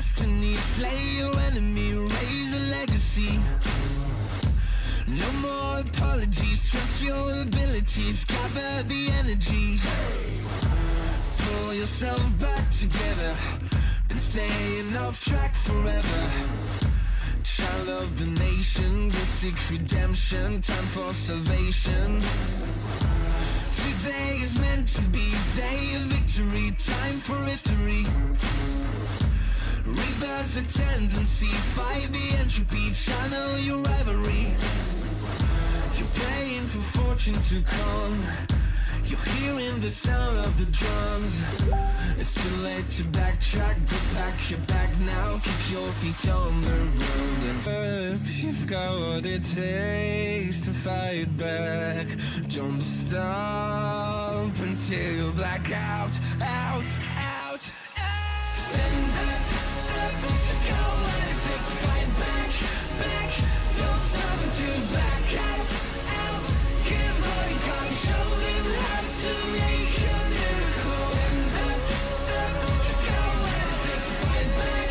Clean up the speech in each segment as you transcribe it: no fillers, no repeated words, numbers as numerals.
destiny. Slay your enemy, raise a legacy. No more apologies, trust your abilities. Gather the energies, pull yourself back together. Been staying off track forever. Child of the nation, go seek redemption. Time for salvation. Today is meant to be day of victory. Time for history. Rebirth's a tendency. Fight the entropy, channel your rivalry. You're praying for fortune to come. You're hearing the sound of the drums. It's too late to backtrack. Go pack your bag now. Keep your feet on the road and you've got what it takes to fight back. Don't stop until you black out, out, out, out. Stand up, up. You've got what it takes to fight back, back. Don't stop until you black out, out. Give all you got, show them how to make a miracle. Stand up, up. You've got what it takes to fight back,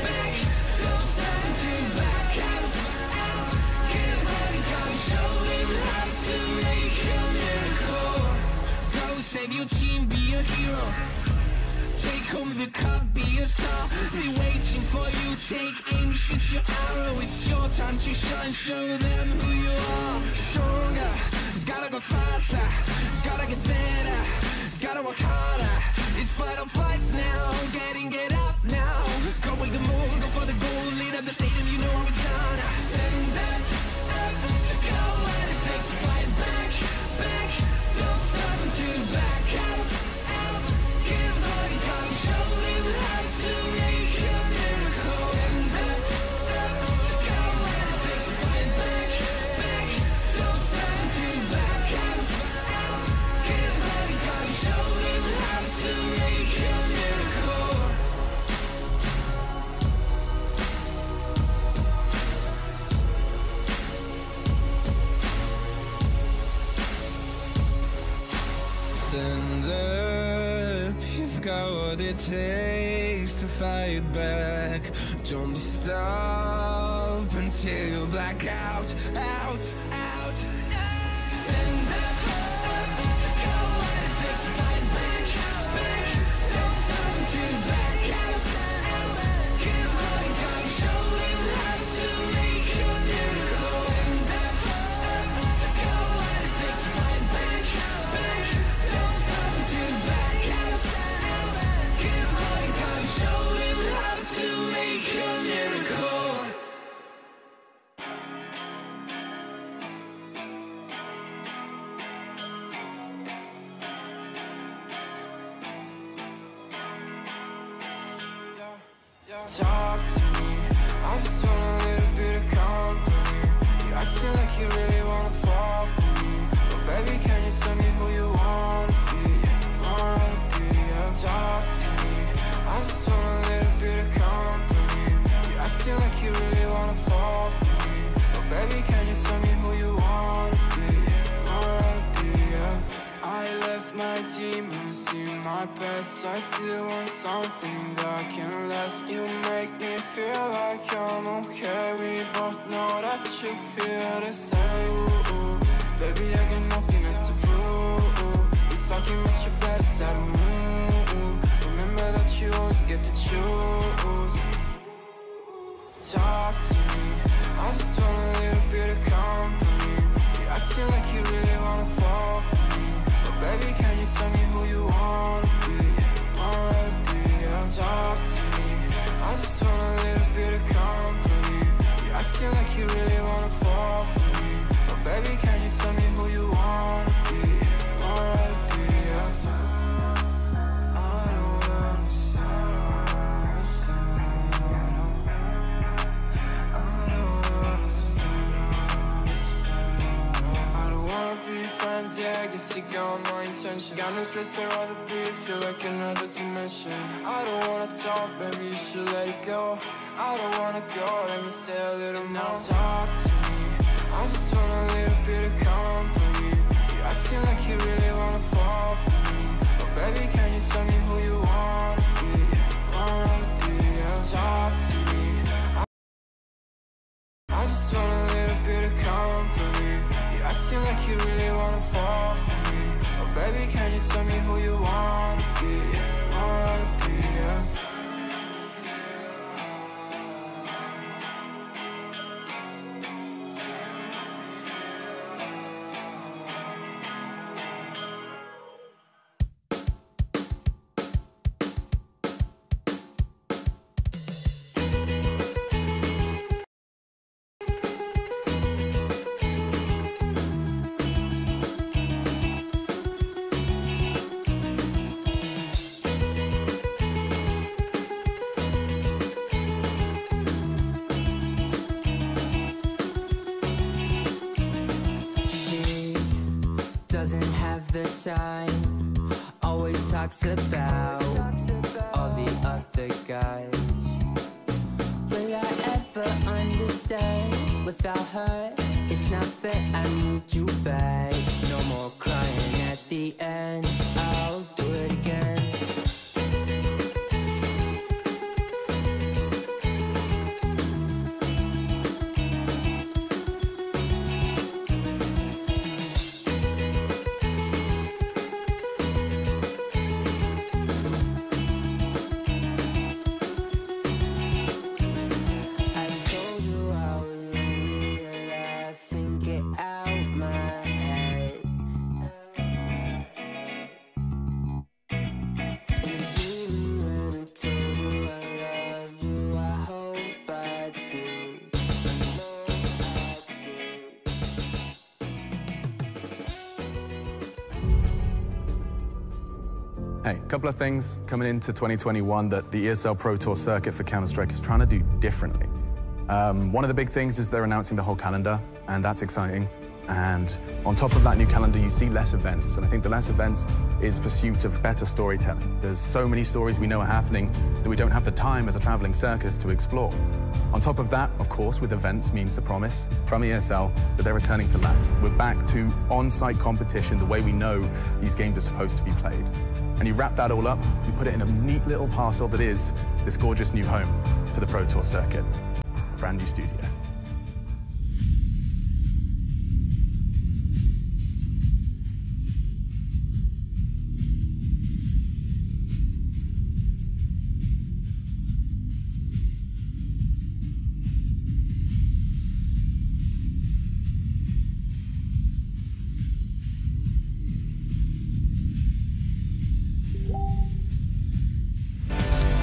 back. Don't stop until you black out, out. Give all you got, show them how to make a miracle. Go save your team, be a hero. Take home the cup, be a star. They're waiting for you, take aim, shoot your arrow. It's your time to shine, show them who you are. Stronger, gotta go faster, gotta get better, gotta work harder. It's fight or flight now, get up now. Go wake the moon, go for the goal, lead up the stadium, you know it's done. Stand up, up, you've got what it takes to fight back, back. Don't stop until you back out, out. Give all you got, show them how to make a miracle. Stand up, up, you've got what it takes to fight back, back. Don't stop until you back out, out. Give all you got, show them how to make a miracle. Stand up, you've got what it takes to fight back. Don't stop until you black out, out, out, out. Stand up, up, you've got what it takes to fight back, back. Don't stop until you black out, out. Give all you got, show them how to make a miracle. Stand up, up, you've got what it takes to fight back, back. Don't stop until you back out, out. Give all you got, show them how to make a miracle. Talk to me, I just want a little bit of company. You acting like you really wanna fall for me, but baby, can you tell me who you wanna be? Wanna be, yeah. Talk to me, I just want a little bit of company. You acting like you really wanna fall for me, but baby, can you tell me who you wanna be? Wanna be, yeah. I left my demons in my past. I still want something that can last. You make me feel like I'm okay. We both know that you feel the same. Ooh, baby, I got nothing else to prove. You're talking about your best, I don't move. Remember that you always get to choose. Talk to me, I just want a little bit of company. You're acting like you really wanna fall for me, but baby, can you tell me who you wanna be? Wanna be, yeah. Talk to me, I just want a little bit of company. You're acting like you really wanna fall for me, but baby, can you tell me who you wanna be? Wanna be, yeah. I don't understand. I don't wanna be friends, yeah, I guess you got my intention. Got no place I'd rather be, feel like another dimension. I don't wanna talk, baby, you should let it go. I don't wanna go, let me stay a little more. Now talk to me, I just want a little bit of company. You acting like you really wanna fall for me, but baby, can you tell me who you wanna be? Wanna be, yeah. Talk acting like you really wanna fall for me. Oh baby, can you tell me who you wanna be? Wanna be, yeah. Doesn't have the time, always talks about all the other guys. Will I ever understand? Without her, it's not fair, I need you back. No more crying at the end, I'll do it again. Hey, a couple of things coming into 2021 that the ESL Pro Tour circuit for Counter-Strike is trying to do differently. One of the big things is they're announcing the whole calendar, and that's exciting. And on top of that new calendar, you see less events. And I think the less events is pursuit of better storytelling. There's so many stories we know are happening that we don't have the time as a traveling circus to explore. On top of that, of course, with events means the promise from ESL that they're returning to LAN. We're back to on-site competition the way we know these games are supposed to be played. And you wrap that all up, you put it in a neat little parcel that is this gorgeous new home for the Pro Tour circuit. Brand new studio.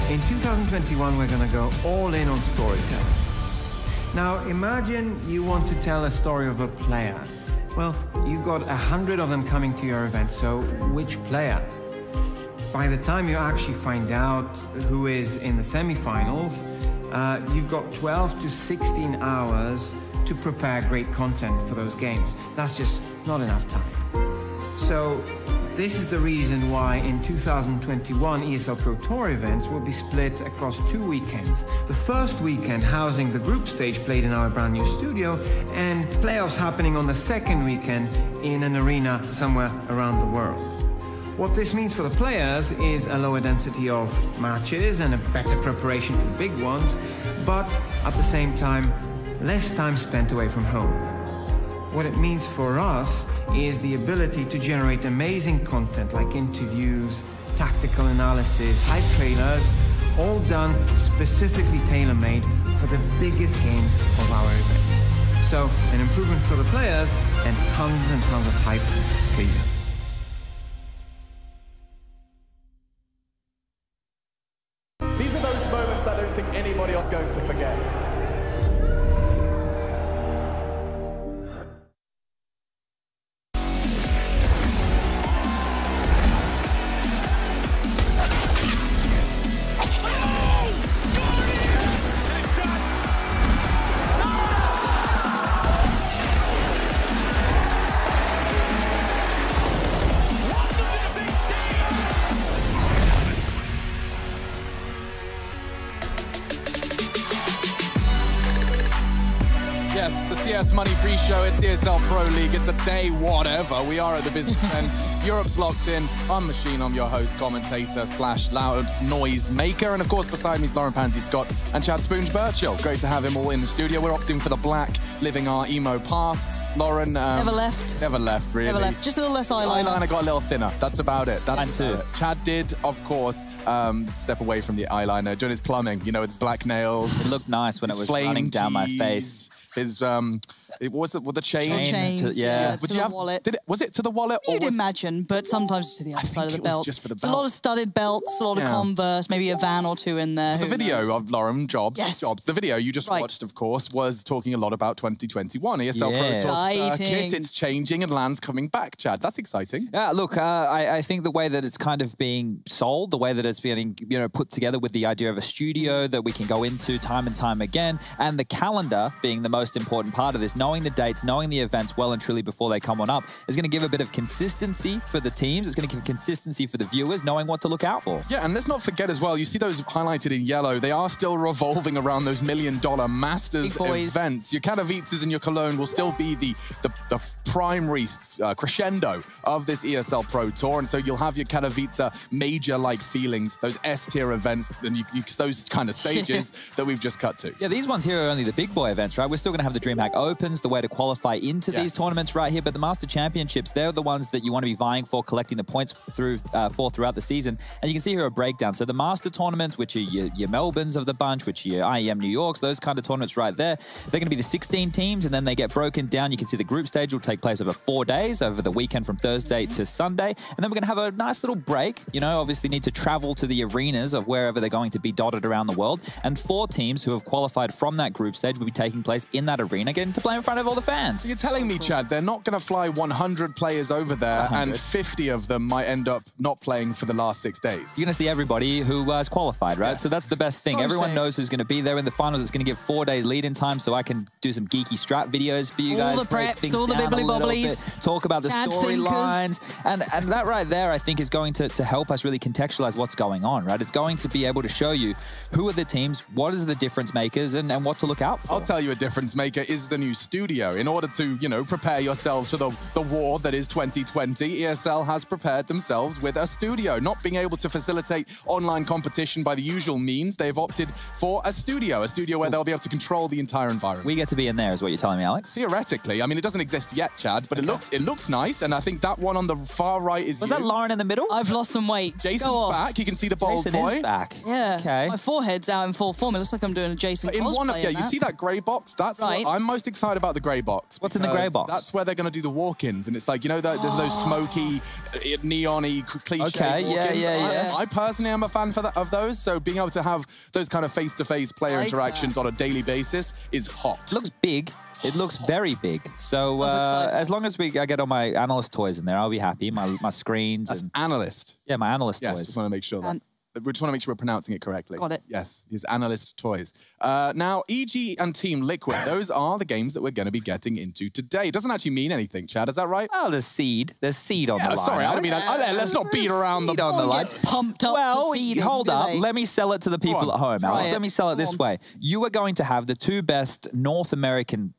In 2021, we're going to go all in on storytelling. Now, imagine you want to tell a story of a player. Well, you've got 100 of them coming to your event, so which player? By the time you actually find out who is in the semi-finals, you've got 12 to 16 hours to prepare great content for those games. That's just not enough time. So, this is the reason why in 2021 ESL Pro Tour events will be split across 2 weekends. The first weekend housing the group stage played in our brand new studio, and playoffs happening on the second weekend in an arena somewhere around the world. What this means for the players is a lower density of matches and a better preparation for the big ones, but at the same time, less time spent away from home. What it means for us is the ability to generate amazing content like interviews, tactical analysis, hype trailers, all done specifically tailor-made for the biggest games of our events. So, an improvement for the players and tons of hype for you. These are those moments I don't think anybody else is going to forget. Yes, the CS Money pre-show. It's the ESL Pro League. It's a day whatever. We are at the business end. Europe's locked in. I'm Machine. I'm your host, commentator / loud noise maker. And of course, beside me is Lauren Pansy Scott and Chad Spoons Birchall. Great to have him all in the studio. We're opting for the black, living our emo pasts. Lauren, never left. Never left, really. Never left. Just a little less eyeliner. Eyeliner got a little thinner. That's about it. That's about it. Chad did, of course, step away from the eyeliner, doing his plumbing. You know, with his black nails. It looked nice when it was running down my face. His what was it with the chain? Chains, yeah. to the wallet. Was it to the wallet? You'd imagine, but sometimes to the other side of the belt. Just for the belt. It's a lot of studded belts, a lot of Converse, maybe a van or two in there. The video of Lauren Jobs. Yes. The video you just watched, of course, was talking a lot about 2021 ESL Pro Tour circuit. It's changing and LAN's coming back. Chad, that's exciting. Yeah, look, I think the way that it's kind of being sold, the way that it's being put together with the idea of a studio that we can go into time and time again, and the calendar being the most important part of this, knowing the dates, knowing the events well and truly before they come on up, is going to give a bit of consistency for the teams. It's going to give consistency for the viewers, knowing what to look out for. Yeah, and let's not forget as well, you see those highlighted in yellow, they are still revolving around those $1 million Masters events. Your Katowices and your Cologne will still be the primary crescendo of this ESL Pro Tour, and so you'll have your Katowice major-like feelings, those S-tier events, and those kind of stages that we've just cut to. Yeah, these ones here are only the big boy events, right? We're still going to have the DreamHack Opens, the way to qualify into these tournaments right here, but the Master Championships, they're the ones that you want to be vying for, collecting the points throughout the season. And you can see here a breakdown. So the Master tournaments, which are your Melbournes of the bunch, which are your IEM New Yorks, those kind of tournaments right there, they're going to be the 16 teams, and then they get broken down. You can see the group stage will take place over 4 days, over the weekend from Thursday to Sunday. And then we're going to have a nice little break. You know, obviously need to travel to the arenas of wherever they're going to be dotted around the world. And 4 teams who have qualified from that group stage will be taking place in that arena, getting to play in front of all the fans. You're telling me, Chad, they're not going to fly 100 players over there 100. And 50 of them might end up not playing for the last 6 days. You're going to see everybody who has qualified, right? Yes. So that's the best thing. Everyone knows who's going to be there in the finals. It's going to give 4 days lead-in time so I can do some geeky strat videos for you guys. All the preps, all the bibbly-bobblies. Talk about the storylines. And that right there, I think, is going to help us really contextualize what's going on, right? It's going to be able to show you who are the teams, what is the difference makers, and what to look out for. I'll tell you a difference maker is the new studio. In order to, prepare yourselves for the war that is 2020, ESL has prepared themselves with a studio. Not being able to facilitate online competition by the usual means, they've opted for a studio where they'll be able to control the entire environment. We get to be in there, is what you're telling me, Alex? Theoretically. I mean, it doesn't exist yet, Chad, but it looks nice, and I think that one on the far right is Was that Lauren in the middle? I've lost some weight. Jason's back. You can see the bald Jason boy. is back. Yeah. Okay. My forehead's out in full form. It looks like I'm doing a Jason cosplay. You see that grey box? That's what I'm most excited about, the grey box. What's in the grey box? That's where they're going to do the walk-ins, and it's like, there's those smoky, neon-y, cliche walk-ins. Yeah. I personally am a fan of those, so being able to have those kind of face-to-face player interactions on a daily basis is hot. It looks big. It looks very big. So as long as I get all my analyst toys in there, I'll be happy. My screens. That's analyst. Yeah, my analyst toys. Yes, just want to make sure that. We just want to make sure we're pronouncing it correctly. Got it. Yes, his analyst toys. Now, EG and Team Liquid, those are the games that we're going to be getting into today. It doesn't actually mean anything, Chad, is that right? Oh, there's seed. There's seed on the line. Sorry, I don't mean let's not beat around the line. Pumped up for seed. Hold up. Let me sell it to the people at home, Alex. Let me sell it this way. You are going to have the 2 best North American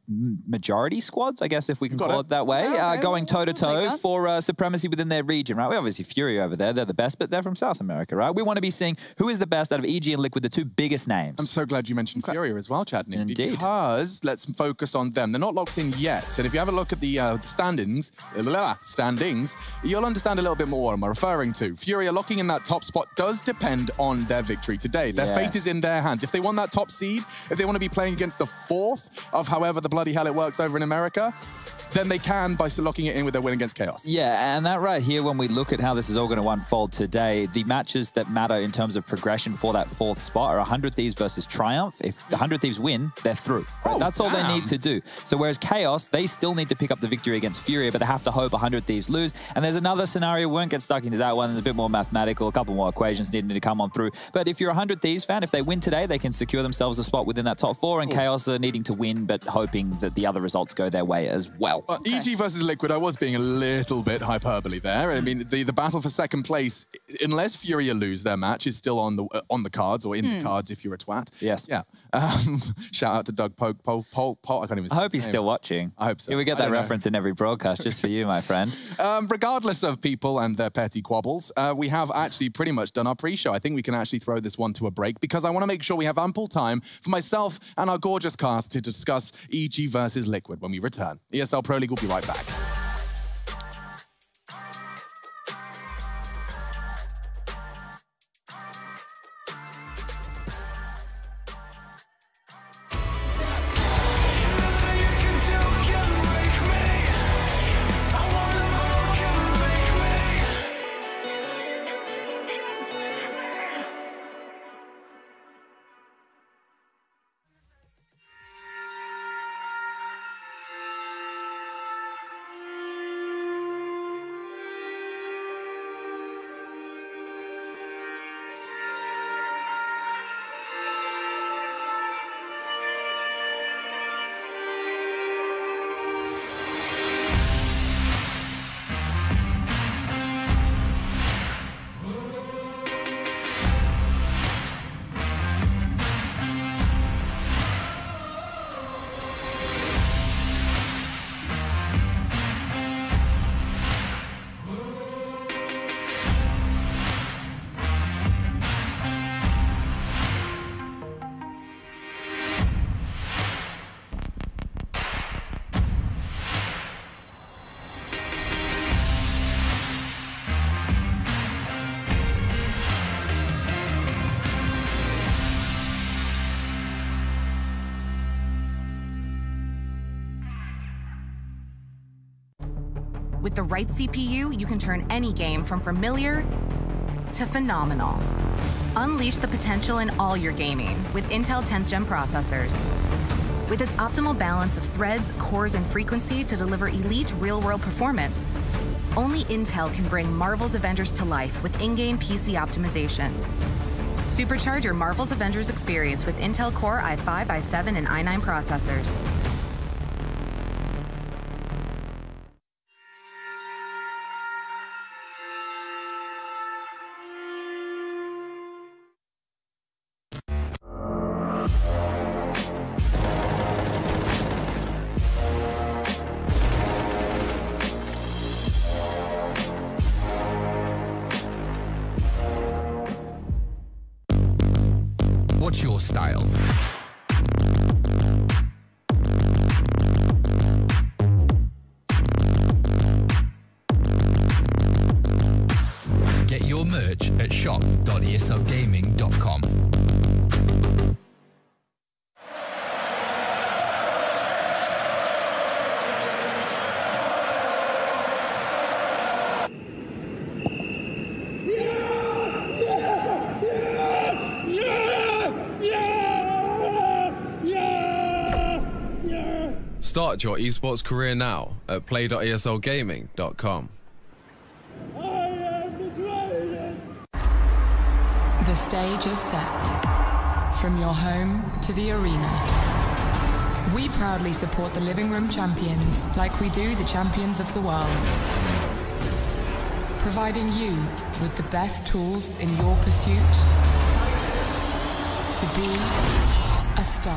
majority squads, I guess, if we can call it that way, going toe-to-toe for supremacy within their region, right? We obviously Fury over there. They're the best, but they're from South America, right? We want to be seeing who is the best out of EG and Liquid, the 2 biggest names. I'm so glad you mentioned Fury as well, Chad. Indeed. Because let's focus on them. They're not locked in yet. And if you have a look at the standings, you'll understand a little bit more what I'm referring to. Fury are locking in that top spot does depend on their victory today. Their fate is in their hands. If they want that top seed, if they want to be playing against the 4th of however the bloody hell it works over in America, then they can by locking it in with their win against Chaos. Yeah, and that right here, when we look at how this is all going to unfold today, the matches that matter in terms of progression for that 4th spot are 100 Thieves versus Triumph. If the 100 Thieves win, they're through. Right? That's all they need to do. So whereas Chaos, they still need to pick up the victory against Fury, but they have to hope 100 Thieves lose. And there's another scenario, we won't get stuck into that one. It's a bit more mathematical, a couple more equations needing to come on through. But if you're a 100 Thieves fan, if they win today, they can secure themselves a spot within that top 4, and Chaos are needing to win, but hoping hoping that the other results go their way as well. EG versus Liquid, I was being a little bit hyperbole there. I mean, the battle for second place, unless Furia lose their match, is still on the cards, or in the cards if you're a twat. Yes. Yeah. Shout out to Doug Polk. I can't even say I hope he's his still name. watching. I hope so. Yeah, we get that reference in every broadcast just for you, my friend. Regardless of people and their petty quabbles, we have actually pretty much done our pre-show. I think we can actually throw this one to a break because I want to make sure we have ample time for myself and our gorgeous cast to discuss EG versus Liquid when we return. ESL Pro League will be right back. With the right CPU, you can turn any game from familiar to phenomenal. Unleash the potential in all your gaming with Intel 10th Gen processors. With its optimal balance of threads, cores, and frequency to deliver elite real-world performance, only Intel can bring Marvel's Avengers to life with in-game PC optimizations. Supercharge your Marvel's Avengers experience with Intel Core i5, i7, and i9 processors. What's your style? Get your merch at shop.eslgaming.com. Start your esports career now at play.eslgaming.com. The stage is set. From your home to the arena. We proudly support the living room champions like we do the champions of the world. Providing you with the best tools in your pursuit to be a star.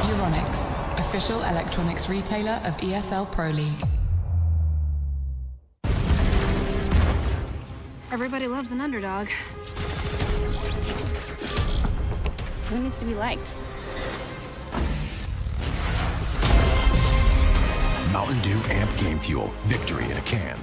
Euronics, official electronics retailer of ESL Pro League. Everybody loves an underdog. Who needs to be liked? Mountain Dew Amp Game Fuel. Victory in a can.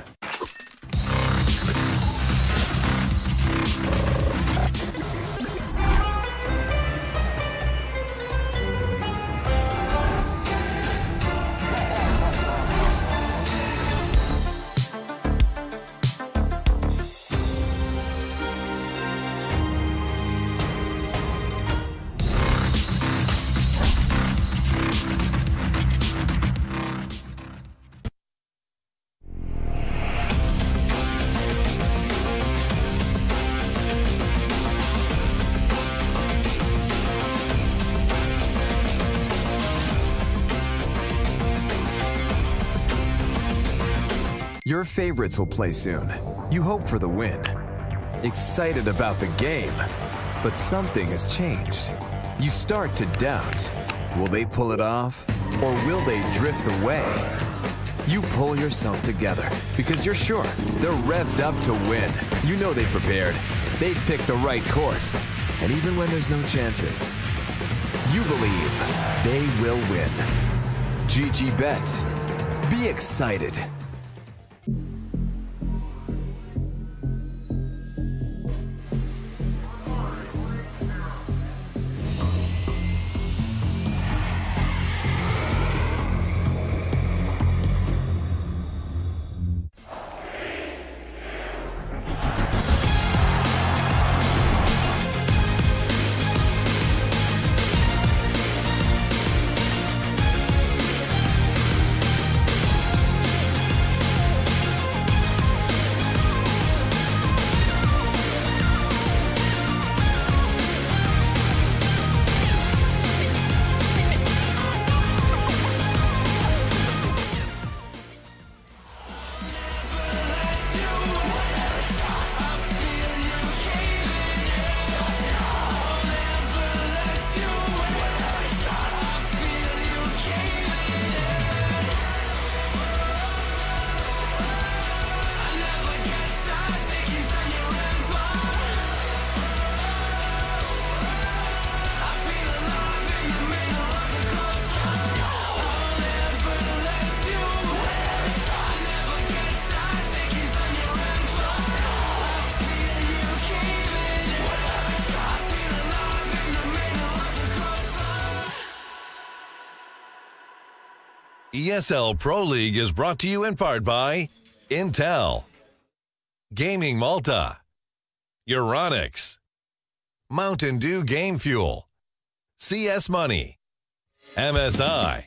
Your favorites will play soon. You hope for the win. Excited about the game. But something has changed. You start to doubt. Will they pull it off? Or will they drift away? You pull yourself together because you're sure they're revved up to win. You know they've prepared. They've picked the right course. And even when there's no chances, you believe they will win. GG Bet. Be excited. ESL Pro League is brought to you in part by Intel, Gaming Malta, Euronics, Mountain Dew Game Fuel, CS Money, MSI,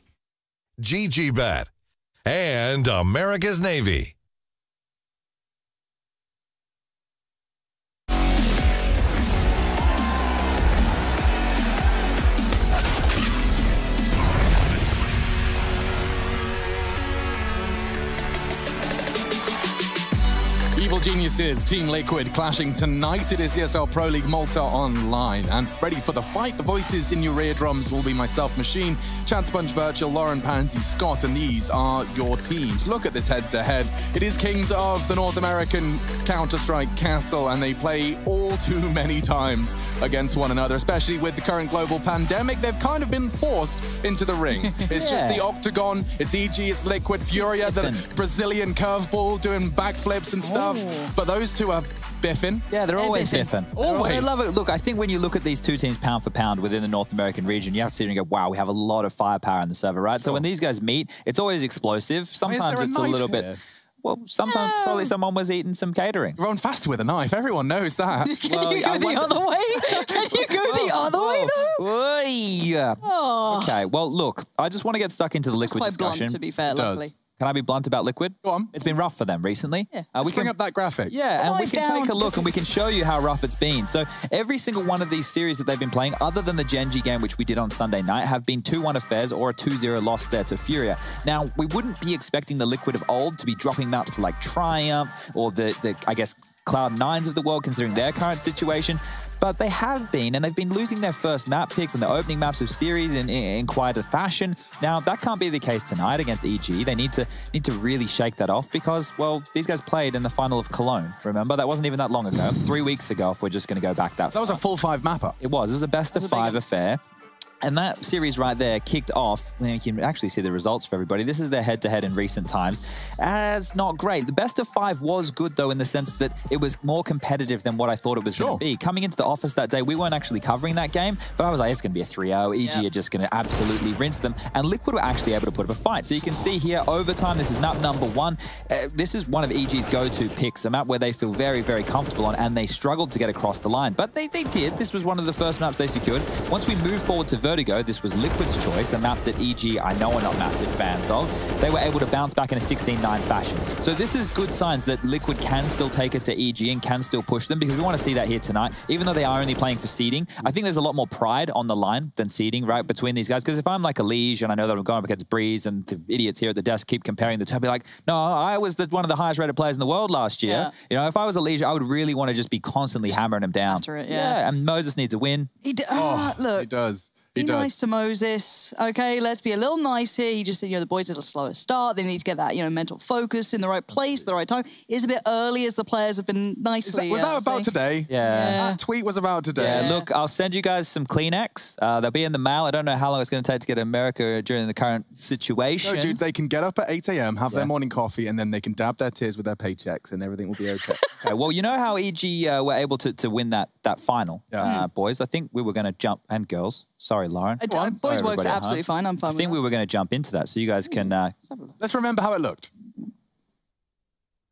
GG Bet, and America's Navy. Evil Geniuses, Team Liquid clashing tonight. It is ESL Pro League Malta online. And ready for the fight, the voices in your eardrums will be myself, Machine, Chad Sponge Virtual, Lauren Pansy, Scott, and these are your teams. Look at this head-to-head. It is Kings of the North American Counter-Strike Castle, and they play all too many times against one another, especially with the current global pandemic. They've kind of been forced into the ring. It's just the octagon, it's EG, it's Liquid, Furia, the Brazilian curveball doing backflips and stuff. But those two are biffing. Yeah, they're always biffing. Always. They love it. Look, I think when you look at these two teams pound for pound within the North American region, you have to sit and go, wow, we have a lot of firepower in the server, right? So when these guys meet, it's always explosive. Sometimes it's a little bit... Well, sometimes probably someone was eating some catering. Run faster with a knife. Everyone knows that. Can you go the other way? Can you go the other way, though? Oh. Okay, well, look, I just want to get stuck into the Liquid quite discussion. Blunt, to be fair, luckily. Can I be blunt about Liquid? Go on. It's been rough for them recently. Yeah. We can bring up that graphic. Yeah, and we can take a look and we can show you how rough it's been. So every single one of these series that they've been playing, other than the Genji game, which we did on Sunday night, have been 2-1 affairs or a 2-0 loss there to Furia. Now, we wouldn't be expecting the Liquid of old to be dropping maps to like Triumph or the I guess, Cloud9s of the world, considering their current situation. But they have been, and they've been losing their first map picks and the opening maps of series in quite a fashion. Now, that can't be the case tonight against EG. They need to really shake that off because, well, these guys played in the final of Cologne. Remember? That wasn't even that long ago. 3 weeks ago, if we're just going to go back that far. That was a full 5 mapper. It was. It was a best-of-5 affair. And that series right there kicked off. You can actually see the results for everybody. This is their head-to-head in recent times. As not great. The best of 5 was good, though, in the sense that it was more competitive than what I thought it was going to be. Coming into the office that day, we weren't actually covering that game, but I was like, it's going to be a 3-0. EG are just going to absolutely rinse them. And Liquid were actually able to put up a fight. So you can see here, overtime, this is map number 1. This is one of EG's go-to picks, a map where they feel very, very comfortable on, and they struggled to get across the line. But they did. This was one of the first maps they secured. Once we move forward to Vertigo, this was Liquid's choice, a map that EG I know are not massive fans of. They were able to bounce back in a 16-9 fashion. So this is good signs that Liquid can still take it to EG and can still push them, because we want to see that here tonight. Even though they are only playing for seeding, I think there's a lot more pride on the line than seeding, right, between these guys. Because if I'm like a Liege and I know that I'm going up against Breeze and the idiots here at the desk keep comparing the two, I'll be like, no, I was one of the highest rated players in the world last year. Yeah. You know, if I was a Liege, I would really want to just be constantly hammering him down. Yeah. And Moses needs a win. Look, he does. Be nice to Moses. Okay, let's be a little nice here. He just said, the boys had a slower start. They need to get that, mental focus in the right place, the right time. It's a bit early as the players have been nicely. Was that about today? Yeah. That tweet was about today. Yeah, look, I'll send you guys some Kleenex. They'll be in the mail. I don't know how long it's going to take to get to America during the current situation. No, dude, they can get up at 8 a.m., have their morning coffee, and then they can dab their tears with their paychecks, and everything will be okay. Okay, well, you know how EG were able to win that final, boys? I think we were going to jump, and girls. Sorry, Lauren. Boys works absolutely fine. I'm fine with that. I think we were going to jump into that, so you guys can... Let's remember how it looked.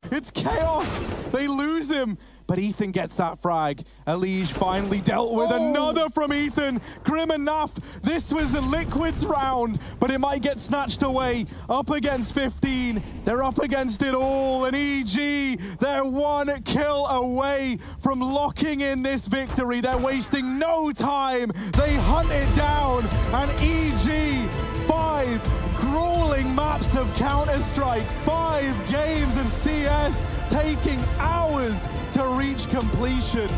It's chaos. They lose him. But Ethan gets that frag. Elige finally dealt with another from Ethan. Grim enough. This was the Liquid's round, but it might get snatched away. Up against 15. They're up against it all. And EG, they're one kill away from locking in this victory. They're wasting no time. They hunt it down. And EG, 5 grueling maps of Counter-Strike. 5 games of CS, taking hours to reach completion.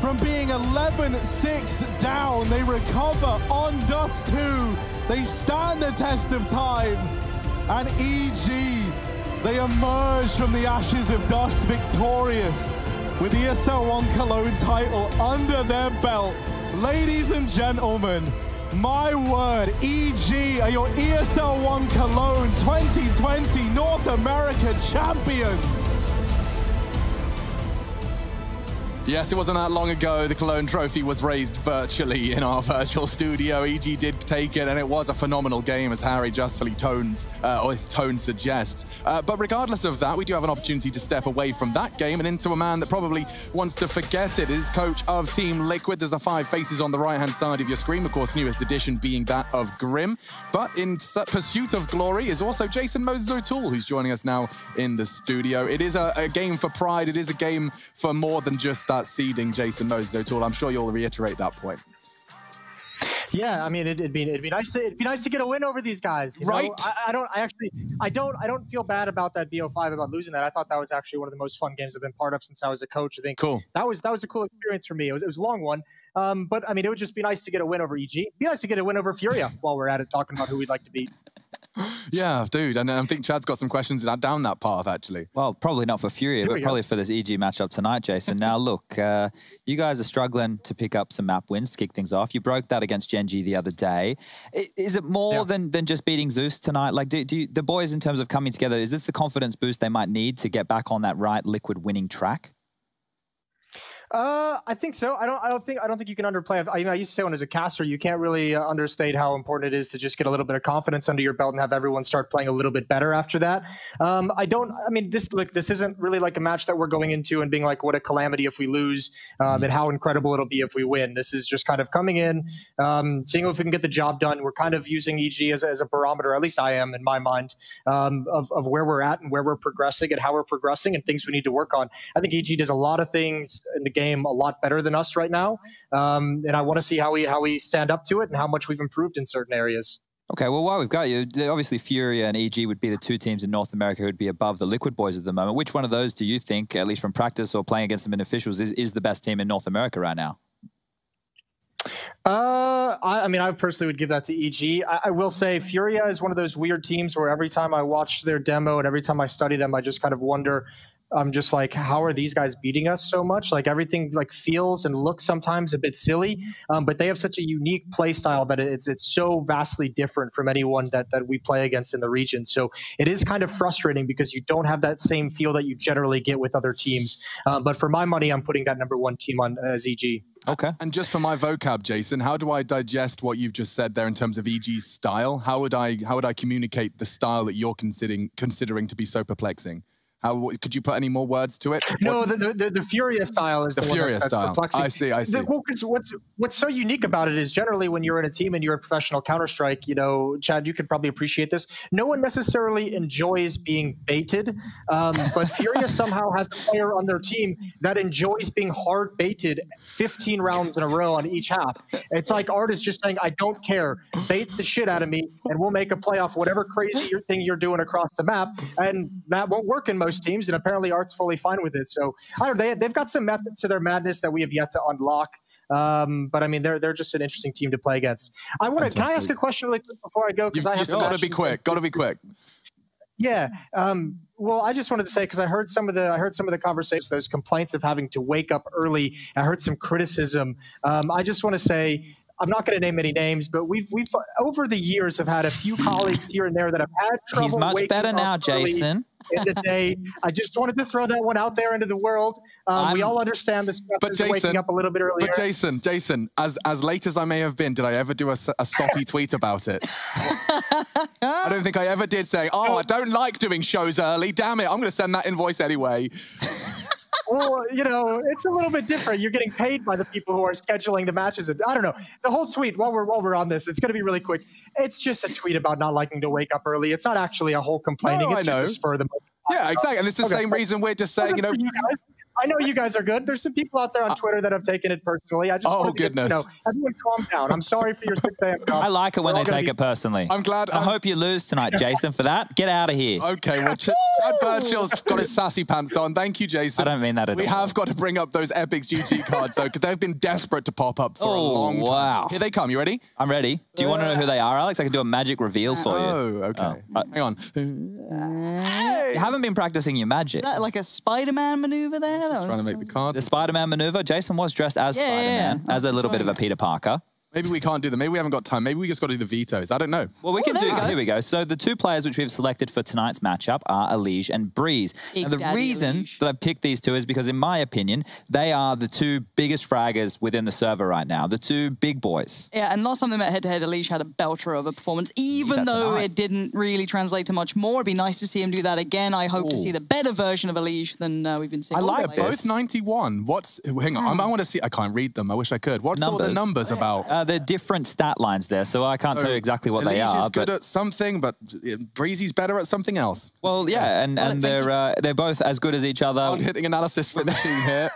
From being 11-6 down, they recover on Dust 2. They stand the test of time. And EG, they emerge from the ashes of Dust victorious with the ESL 1 Cologne title under their belt. Ladies and gentlemen, my word, EG are your ESL 1 Cologne 2020 North America champions. Yes, it wasn't that long ago. The Cologne Trophy was raised virtually in our virtual studio. EG did take it, and it was a phenomenal game, as Harry justly or his tone suggests. But regardless of that, we do have an opportunity to step away from that game and into a man that probably wants to forget it. Is coach of Team Liquid. There's the 5 faces on the right-hand side of your screen. Of course, newest addition being that of Grim. But in pursuit of glory is also Jason Moses O'Toole, who's joining us now in the studio. It is a game for pride. It is a game for more than just that seeding, Jason Moses O'Toole. I'm sure you'll reiterate that point. Yeah, I mean, it'd be nice to get a win over these guys, right? I don't feel bad about that BO5 about losing that. I thought that was actually one of the most fun games I've been part of since I was a coach. I think that was a cool experience for me. It was a long one, but I mean, it would just be nice to get a win over EG. It'd be nice to get a win over Furia while we're at it, talking about who we'd like to beat. Yeah, dude, and I think Chad's got some questions down that path, actually. Well, probably not for Furia, but probably for this EG matchup tonight, Jason. Now, look, you guys are struggling to pick up some map wins to kick things off. You broke that against Genji the other day. Is it more than just beating Zeus tonight? Like, do the boys, in terms of coming together, is this the confidence boost they might need to get back on that right Liquid winning track? I think so. I don't think you can underplay. I used to say when I was a caster, you can't really understate how important it is to just get a little bit of confidence under your belt and have everyone start playing a little bit better after that. This isn't really like a match that we're going into and being like, what a calamity if we lose, and how incredible it'll be if we win. This is just kind of coming in, seeing if we can get the job done. We're kind of using EG as a barometer, at least I am in my mind, of where we're at and where we're progressing and how we're progressing and things we need to work on. I think EG does a lot of things in the game a lot better than us right now, and I want to see how we stand up to it and how much we've improved in certain areas. Okay, well, while we've got you, obviously Furia and EG would be the 2 teams in North America who would be above the Liquid boys at the moment. Which one of those do you think, at least from practice or playing against them in officials, is the best team in North America right now? I personally would give that to EG. I will say Furia is one of those weird teams where every time I watch their demo and every time I study them, I just kind of wonder, I'm just like, how are these guys beating us so much? Like everything like feels and looks sometimes a bit silly, but they have such a unique play style that it's so vastly different from anyone that we play against in the region. So it is kind of frustrating because you don't have that same feel that you generally get with other teams. But for my money, I'm putting that #1 team on as EG. Okay. And just for my vocab, Jason, how do I digest what you've just said there in terms of EG's style? How would I communicate the style that you're considering to be so perplexing? How could you put any more words to it? No, the Furia style is the one Furia that's style. perplexing. I see. Well, 'cause what's so unique about it is generally when you're in a team and you're a professional Counter-Strike, you know, Chad, you could probably appreciate this. No one necessarily enjoys being baited, but Furia somehow has a player on their team that enjoys being hard baited 15 rounds in a row on each half. It's like Art is just saying, I don't care, bait the shit out of me, and we'll make a play off whatever crazy thing you're doing across the map, and that won't work in most teams, and apparently Art's fully fine with it. So I don't know, they've got some methods to their madness that we have yet to unlock. But I mean, they're just an interesting team to play against. Can I ask a question really quick before I go? Because I have got to be quick. Got to be quick. Yeah. Well, I just wanted to say, because I heard some of the conversations, those complaints of having to wake up early. I heard some criticism. I just want to say, I'm not going to name any names, but we've over the years have had a few colleagues here and there that have had trouble. He's much better now, Jason. In the day. I just wanted to throw that one out there into the world. We all understand the stress of waking up a little bit earlier. But Jason, as late as I may have been, did I ever do a soppy tweet about it? I don't think I ever did say, I don't like doing shows early. Damn it, I'm going to send that invoice anyway. Well, you know, it's a little bit different. You're getting paid by the people who are scheduling the matches. I don't know. The whole tweet, while we're on this, it's going to be really quick. It's just a tweet about not liking to wake up early. It's not actually a whole complaining. It's just a spur of the moment. Yeah, exactly. And it's the same reason we're just saying, you know. I know you guys are good. There's some people out there on Twitter that have taken it personally. I just wanted to get, everyone calm down. I'm sorry for your 6 a.m. job. I like it when they take it personally. I'm glad. I hope you lose tonight, Jason, for that. Get out of here. Okay, well, Chad Birchall's got his sassy pants on. Thank you, Jason. I don't mean that at all. We have got to bring up those Epic's GG cards, though, because they've been desperate to pop up for a long time. Wow. Here they come. You ready? I'm ready. Do you want to know who they are, Alex? I can do a magic reveal for you. Oh, okay. Hang on. You haven't been practicing your magic. Is that like a Spider-Man maneuver there? That Trying to make the card. The Spider-Man maneuver. Jason was dressed as Spider-Man, as a little bit of a Peter Parker. Maybe we can't do them. Maybe we haven't got time. Maybe we just got to do the vetoes. I don't know. Well, we can do. Here we go. So the two players which we've selected for tonight's matchup are Elige and Breeze. And the reason that I picked these two is because, in my opinion, they are the two biggest fraggers within the server right now. The two big boys. Yeah, and last time they met head-to-head, Elige had a belter of a performance, even though it didn't really translate to much more. It'd be nice to see him do that again. I hope to see the better version of Elige than we've been seeing. I like both 91. Hang on. I want to see. I can't read them. I wish I could. What's all the numbers about? They're different stat lines there, so I can't tell you exactly what they are. Elige is good at something, but Breezy's better at something else. Well, yeah, and they're both as good as each other. Hard-hitting analysis for the team here.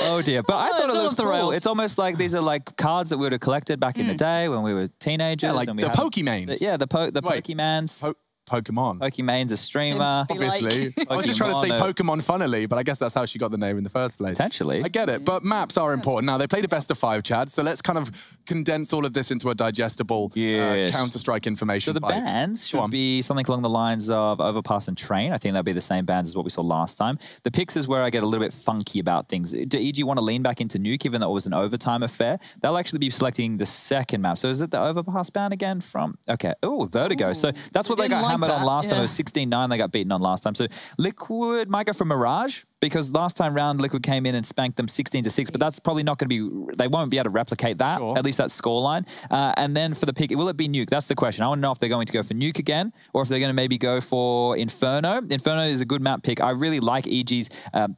Oh dear, but I thought it was cool. It's almost like these are like cards that we would have collected back in the day when we were teenagers. Yeah, like and the Pokemans. Yeah, the Pokemans. Pokemon. Pokemon's a streamer. Obviously. I was just trying to say Pokemon funnily, but I guess that's how she got the name in the first place. Potentially. I get it, but maps are important. Now, they played a best of 5, Chad, so let's kind of condense all of this into a digestible Counter-Strike information. So the bands should be something along the lines of Overpass and Train. I think that'll be the same bands as what we saw last time. The picks is where I get a little bit funky about things. Do EG want to lean back into Nuke, even though it was an overtime affair? They'll actually be selecting the second map. So is it the Overpass band again from... Okay. Oh, Vertigo. Ooh, so that's what they got hammered on last time. It was 16-9 they got beaten on last time. So Liquid might go for Mirage, because last time round Liquid came in and spanked them 16-6, but that's probably not going to be, they won't be able to replicate that, at least that scoreline. And then for the pick, will it be Nuke? That's the question. I want to know if they're going to go for Nuke again, or if they're going to maybe go for Inferno. Inferno is a good map pick. I really like EG's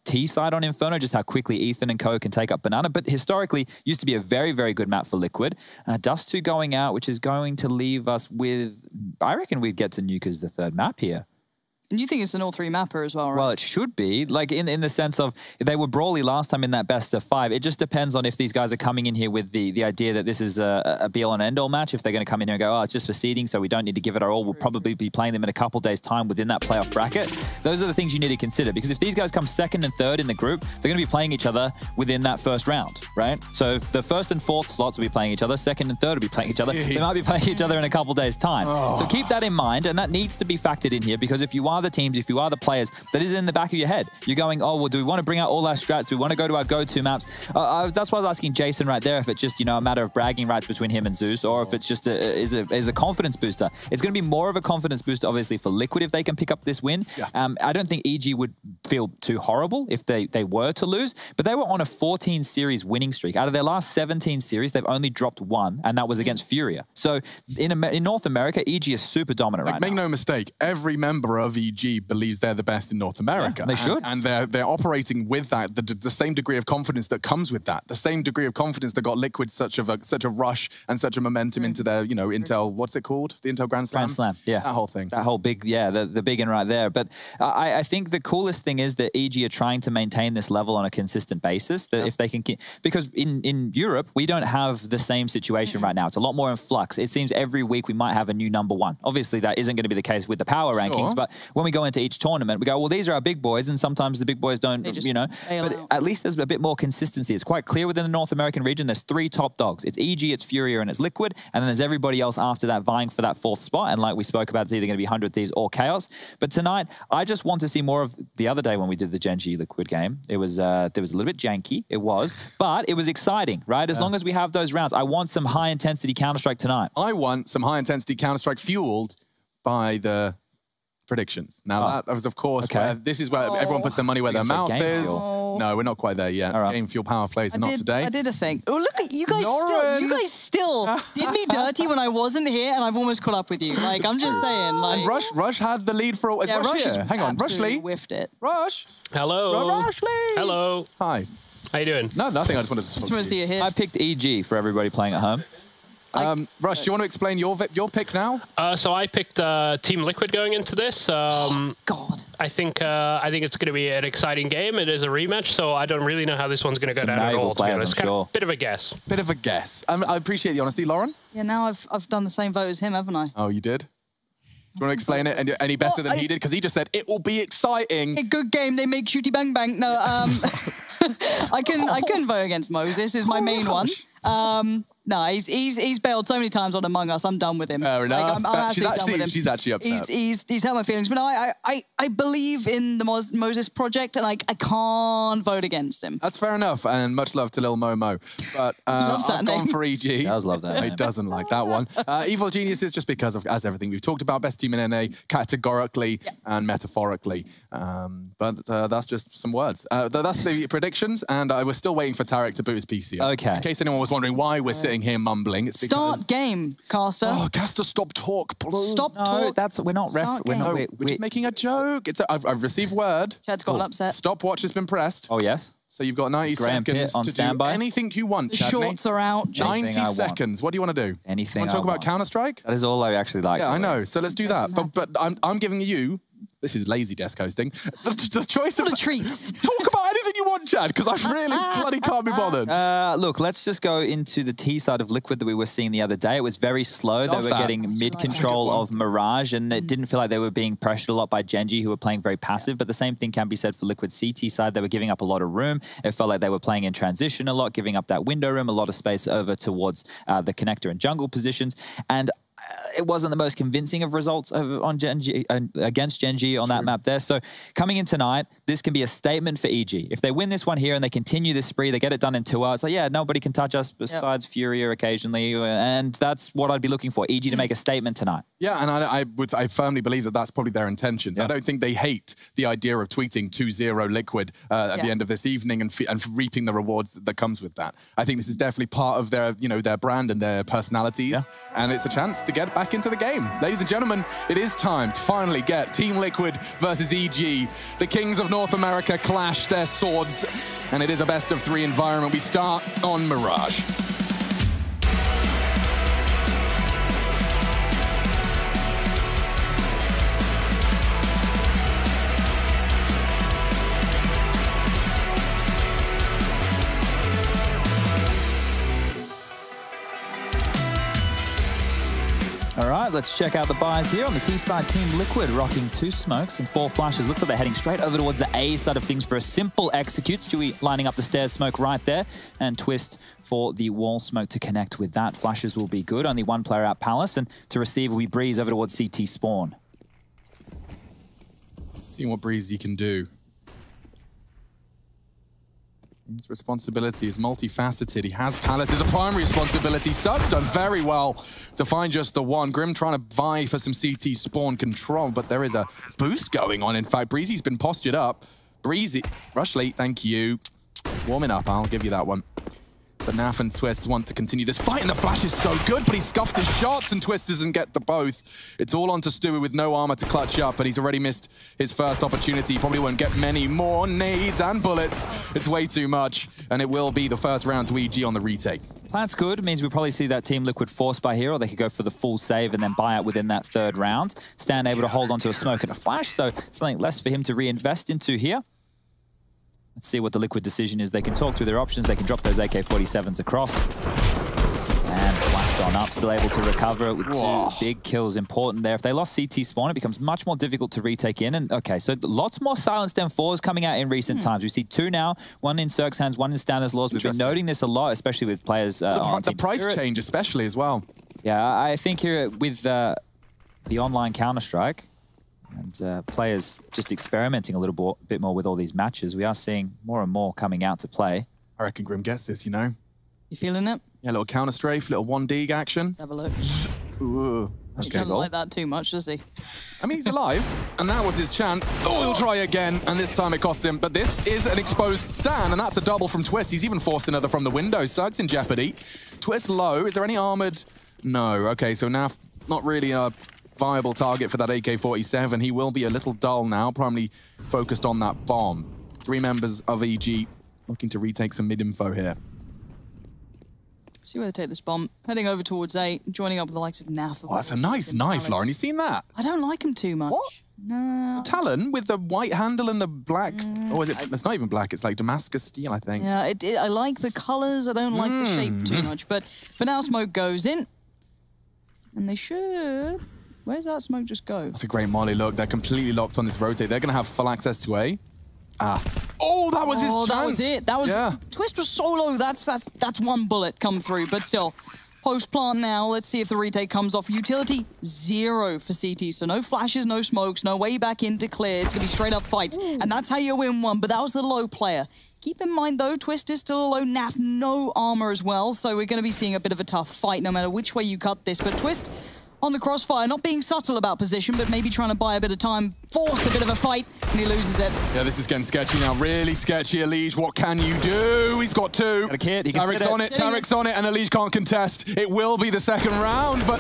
T side on Inferno, just how quickly Ethan and Co can take up Banana, but historically used to be a very, very good map for Liquid. Dust 2 going out, which is going to leave us with, I reckon we'd get to Nuke as the third map here. And you think it's an all-3 mapper as well, right? Well, it should be. Like, in the sense of, they were brawly last time in that best of 5. It just depends on if these guys are coming in here with the idea that this is a be-all and end-all match. If they're going to come in here and go, oh, it's just for seeding, so we don't need to give it our all. We'll probably be playing them in a couple days' time within that playoff bracket. Those are the things you need to consider, because if these guys come second and third in the group, they're going to be playing each other within that first round, right? So the first and fourth slots will be playing each other. Second and third will be playing each other. They might be playing each other in a couple days' time. So keep that in mind, and that needs to be factored in here, because if you are the teams, if you are the players, that is in the back of your head. You're going, oh, well, do we want to bring out all our strats? Do we want to go to our go-to maps? That's why I was asking Jason right there, if it's just, you know, a matter of bragging rights between him and Zeus, or if it's just is a confidence booster. It's going to be more of a confidence booster, obviously, for Liquid if they can pick up this win. I don't think EG would feel too horrible if they were to lose, but they were on a 14-series winning streak. Out of their last 17 series, they've only dropped 1, and that was against Furia. So in North America, EG is super dominant right now. Make no mistake, every member of EG believes they're the best in North America. Yeah, they should. And they're operating with that, the same degree of confidence that comes with that, the same degree of confidence that got Liquid such a rush and such a momentum into their, you know, Intel, what's it called? The Intel Grand Slam? Grand Slam, yeah. That whole thing. That whole big, yeah, the big one right there. But I think the coolest thing is that EG are trying to maintain this level on a consistent basis. That if they can, because in Europe, we don't have the same situation right now. It's a lot more in flux. It seems every week we might have a new #1. Obviously, that isn't going to be the case with the power rankings, but when we go into each tournament, we go, well, these are our big boys, and sometimes the big boys don't, you know, but at least there's a bit more consistency. It's quite clear within the North American region, there's 3 top dogs. It's EG, it's Furia, and it's Liquid, and then there's everybody else after that vying for that 4th spot, and like we spoke about, it's either going to be 100 Thieves or Chaos. But tonight, I just want to see more of the other day when we did the Gen G Liquid game. It was, there was a little bit janky, it was, but it was exciting, right? As long as we have those rounds, I want some high-intensity Counter-Strike tonight. I want some high-intensity Counter-Strike fueled by the predictions. Now, that was, of course, where, this is where everyone puts their money where their mouth is. No, we're not quite there yet. Game fuel power plays are not today. I did a thing. Oh, look at you guys! You guys still did me dirty when I wasn't here, and I've almost caught up with you. Like, I'm just saying. Like, and Rush had the lead for a while. Yeah, Rush here. Hang on, Rush Lee whiffed it. Rush. Hello. Rush Lee. Hello. Hi. How you doing? No, nothing. I just wanted to talk to you. Here. I picked EG for everybody playing at home. Rush, do you want to explain your pick now? So I picked Team Liquid going into this. God. I think it's going to be an exciting game. It is a rematch, so I don't really know how this one's going to go down at all. To be honest, bit of a guess. Bit of a guess. I appreciate the honesty, Lauren. Yeah, now I've done the same vote as him, haven't I? Oh, you did? Do you want to explain it any better than he did? Because he just said it will be exciting. A good game. They make shooty bang bang. No, I couldn't vote against Moses. Is my main one. No, he's bailed so many times on Among Us. I'm done with him. Fair enough. I'm she's done with him. She's actually upset. He's hurt my feelings. But no, I believe in the Moses project, and I can't vote against him. That's fair enough. And much love to Lil Momo. But I've gone for EG. He does love that. He doesn't like that one. Evil Geniuses, just because of as everything we've talked about, best team in NA categorically and metaphorically. But that's just some words. That's the predictions, and I was still waiting for Tarek to boot his PC up. Okay. In case anyone was wondering why we're sitting here mumbling, it's because... Start game, Caster. Oh, Caster, stop talk, please. Stop talk. We're not we're just making a joke. I've received word. Chad's got an upset. Stopwatch has been pressed. Oh, yes. So you've got 90 seconds to standby. do anything you want, The Chadney. shorts are out. 90 seconds. What do you want to do? Anything Want to talk about Counter-Strike? That is all I actually like. Yeah, I know. So let's do that. But I'm giving you... This is lazy desk hosting. The choice of... What a treat. Talk about anything you want, Chad, because I really bloody can't be bothered. Look, let's just go into the T side of Liquid that we were seeing the other day. It was very slow. They were getting mid-control of Mirage, and it didn't feel like they were being pressured a lot by Genji, who were playing very passive. But the same thing can be said for Liquid CT side. They were giving up a lot of room. It felt like they were playing in transition a lot, giving up that window room, a lot of space over towards the connector and jungle positions. And it wasn't the most convincing of results on Genji, against Genji on that map there. So coming in tonight, this can be a statement for EG. If they win this one here and they continue this spree, they get it done in 2 hours. Like, yeah, nobody can touch us besides Furia occasionally, and that's what I'd be looking for. EG to make a statement tonight. Yeah, and I firmly believe that that's probably their intentions. I don't think they hate the idea of tweeting 2-0 Liquid at the end of this evening and reaping the rewards that comes with that. I think this is definitely part of their, their brand and their personalities, and it's a chance to get back into the game. Ladies and gentlemen, it is time to finally get Team Liquid versus EG. The kings of North America clash their swords, and it is a best-of-3 environment. We start on Mirage. All right, let's check out the buys here on the T side. Team Liquid rocking 2 smokes and 4 flashes. Looks like they're heading straight over towards the A side of things for a simple execute. Stewie lining up the stairs smoke right there, and Twist for the wall smoke to connect with that. Flashes will be good. Only 1 player out Palace, and to receive will be Breeze over towards CT spawn. Seeing what Breezy can do. His responsibility is multifaceted. He has Palace as a primary responsibility. Suck's done very well to find just the one. Grim trying to vie for some CT spawn control, but there is a boost going on. In fact, Breezy's been postured up. Breezy, Rush late, thank you. Warming up, I'll give you that one. But Naf and Twist want to continue this fight, and the flash is so good, but he scuffed his shots, and Twist doesn't get the both. It's all on to Stewie with no armor to clutch up, and he's already missed his first opportunity. He probably won't get many more nades and bullets. It's way too much, and it will be the first round to EG on the retake. Plan's good. It means we probably see that Team Liquid force buy here, or they could go for the full save and then buy out within that third round. Stan able to hold onto a smoke and a flash, so something less for him to reinvest into here. Let's see what the Liquid decision is. They can talk through their options. They can drop those AK-47s across. Stan flashed on up, still able to recover it with two big kills important there. If they lost CT spawn, it becomes much more difficult to retake in. And okay, so lots more silenced M4s coming out in recent times. We see two now, one in Cirque's hands, one in Stanner's Laws. We've been noting this a lot, especially with players on the price Spirit. change especially as well. Yeah, I think here with the online Counter-Strike, and players just experimenting a little bit more with all these matches, we are seeing more and more coming out to play. I reckon Grim gets this, you know? You feeling it? Yeah, a little counter-strafe, little 1D action. Let's have a look. Ooh, He doesn't like that too much, does he? I mean, he's alive, and that was his chance. Oh, he'll try again, and this time it costs him. But this is an exposed Stan, and that's a double from Twist. He's even forced another from the window. Sug's in jeopardy. Twist low. Is there any armored? No. Okay, so Naf not really a viable target for that AK-47. He will be a little dull now, primarily focused on that bomb. 3 members of EG looking to retake some mid-info here. See where they take this bomb. Heading over towards A, joining up with the likes of Naf. Oh, that's a nice knife, Lauren. You seen that? I don't like him too much. What? No. The Talon with the white handle and the black... or is it? It's not even black. It's like Damascus steel, I think. Yeah, I like the colors. I don't like the shape too much. But for now, smoke goes in. And they should... Where's that smoke just go? That's a great molly. Look, they're completely locked on this rotate. They're going to have full access to A. Oh, that was his chance. That was it. That was Twist was solo. That's one bullet come through. But still, post plant now. Let's see if the retake comes off. Utility 0 for CT. So no flashes, no smokes, no way back into clear. It's gonna be straight up fights, and that's how you win one. But that was the low player. Keep in mind though, Twist is still a low. Naf no armor as well. So we're gonna be seeing a bit of a tough fight no matter which way you cut this. But Twist on the crossfire, not being subtle about position, but maybe trying to buy a bit of time, force a bit of a fight, and he loses it. Yeah, this is getting sketchy now. Really sketchy, Elige. What can you do? He's got 2. Tarek's on it, Tarek's on it, and Elige can't contest. It will be the second round, but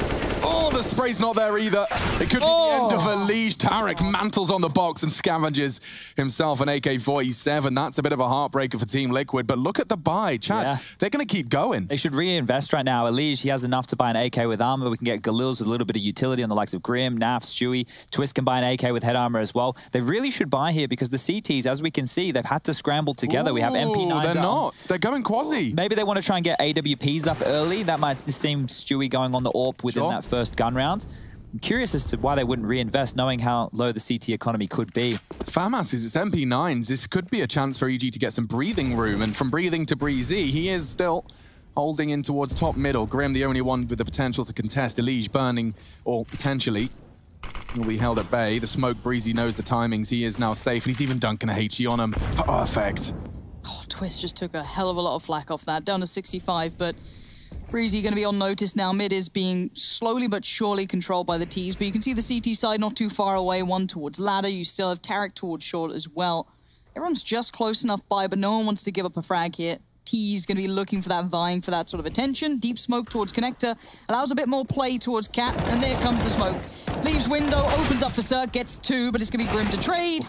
the spray's not there either. It could be the end of Elige. Tarek mantles on the box and scavenges himself an AK-47. That's a bit of a heartbreaker for Team Liquid, but look at the buy. Chad, they're going to keep going. They should reinvest right now. Elige, he has enough to buy an AK with armor. We can get Galils with a little bit of utility on the likes of Grim, Naf, Stewie. Twist can buy an AK with head armor as well. They really should buy here because the CTs, as we can see, they've had to scramble together. We have MP9s. They're not. They're going quasi. Maybe they want to try and get AWPs up early. That might seem Stewie going on the AWP within that first gun round. I'm curious as to why they wouldn't reinvest, knowing how low the CT economy could be. FAMAS is its MP9s. This could be a chance for EG to get some breathing room. And from breathing to breezy, he is still holding in towards top middle. Grim, the only one with the potential to contest. Elige burning, or potentially, will be held at bay. The smoke, Breezy knows the timings. He is now safe, and he's even dunking a HE on him. Perfect. Oh, Twist just took a hell of a lot of flack off that. Down to 65, but Breezy going to be on notice now. Mid is being slowly but surely controlled by the T's, but you can see the CT side not too far away. One towards ladder. You still have Tarek towards short as well. Everyone's just close enough by, but no one wants to give up a frag here. T's going to be looking for that, vying for that sort of attention. Deep smoke towards connector. Allows a bit more play towards Cat. And there comes the smoke. Leaves window, opens up for Cirque, gets 2, but it's going to be Grim to trade.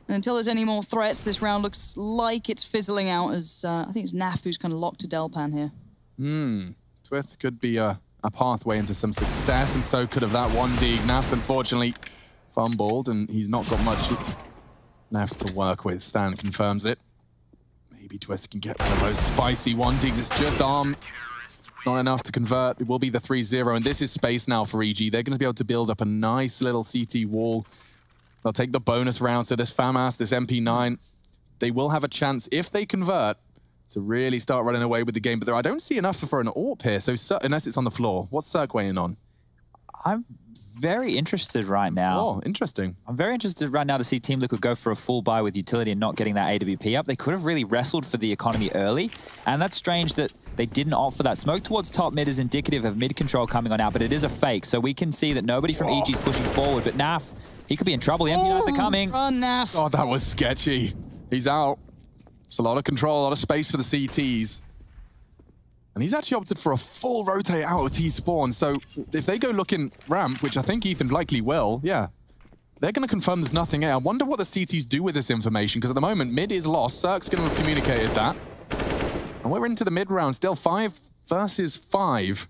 And until there's any more threats, this round looks like it's fizzling out as I think it's Naf who's kind of locked to Delpan here. Twist could be a pathway into some success, and so could have that 1D. Naf, unfortunately, fumbled, and he's not got much left to work with. Stan confirms it. Maybe Twist can get one of those spicy 1Ds. It's just arm. It's not enough to convert. It will be the 3-0, and this is space now for EG. They're going to be able to build up a nice little CT wall. They'll take the bonus round, so this FAMAS, this MP9, they will have a chance, if they convert, to really start running away with the game. But I don't see enough for an AWP here, so unless it's on the floor. What's Cirque weighing on? I'm very interested right now. Oh, interesting. I'm very interested right now to see Team Liquid go for a full buy with utility and not getting that AWP up. They could have really wrestled for the economy early, and that's strange that they didn't opt for that. Smoke towards top mid is indicative of mid control coming on out, but it is a fake, so we can see that nobody from EG is pushing forward, but Naf, he could be in trouble. The MP9s are coming. Run, Naf. Oh, that was sketchy. He's out. It's a lot of control, a lot of space for the CTs. And he's actually opted for a full rotate out of T-spawn. So if they go looking ramp, which I think Ethan likely will, yeah, they're going to confirm there's nothing here. I wonder what the CTs do with this information, because at the moment, mid is lost. Cirque's going to have communicated that. And we're into the mid round, still 5 versus 5.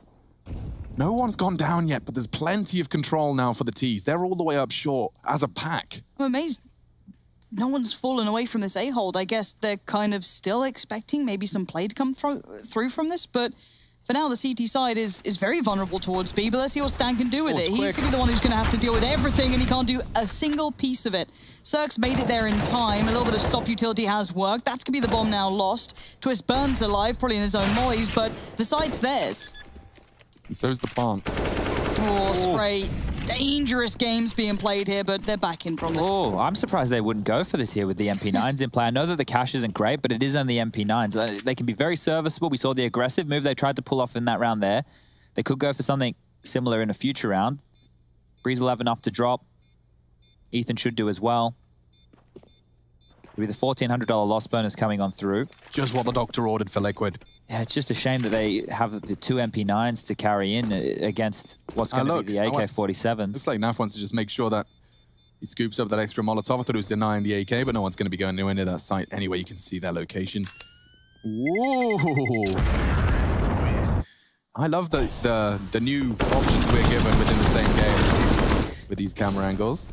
No one's gone down yet, but there's plenty of control now for the Ts. They're all the way up short as a pack. I'm amazed no one's fallen away from this A-hold. I guess they're kind of still expecting maybe some play to come through from this, but for now, the CT side is very vulnerable towards B, but let's see what Stan can do with it. He's going to be the one who's going to have to deal with everything, and he can't do a single piece of it. Cirque's made it there in time. A little bit of stop utility has worked. That's going to be the bomb now lost. Twist burns alive, probably in his own noise, but the site's theirs. And so's the plant. Oh, Spray. Dangerous games being played here, but they're back in from this. Oh, I'm surprised they wouldn't go for this here with the MP9s in play. I know that the cash isn't great, but it is on the MP9s. They can be very serviceable. We saw the aggressive move they tried to pull off in that round there. They could go for something similar in a future round. Breeze will have enough to drop. Ethan should do as well. It'll be the $1,400 loss bonus coming on through. Just what the doctor ordered for Liquid. Yeah, it's just a shame that they have the 2 MP9s to carry in against what's going to be the AK-47s. Looks like Naf wants to just make sure that he scoops up that extra Molotov. I thought he was denying the AK, but no one's going to be going anywhere near that site. Anyway, you can see their location. Whoa! I love the new options we're given within the same game with these camera angles.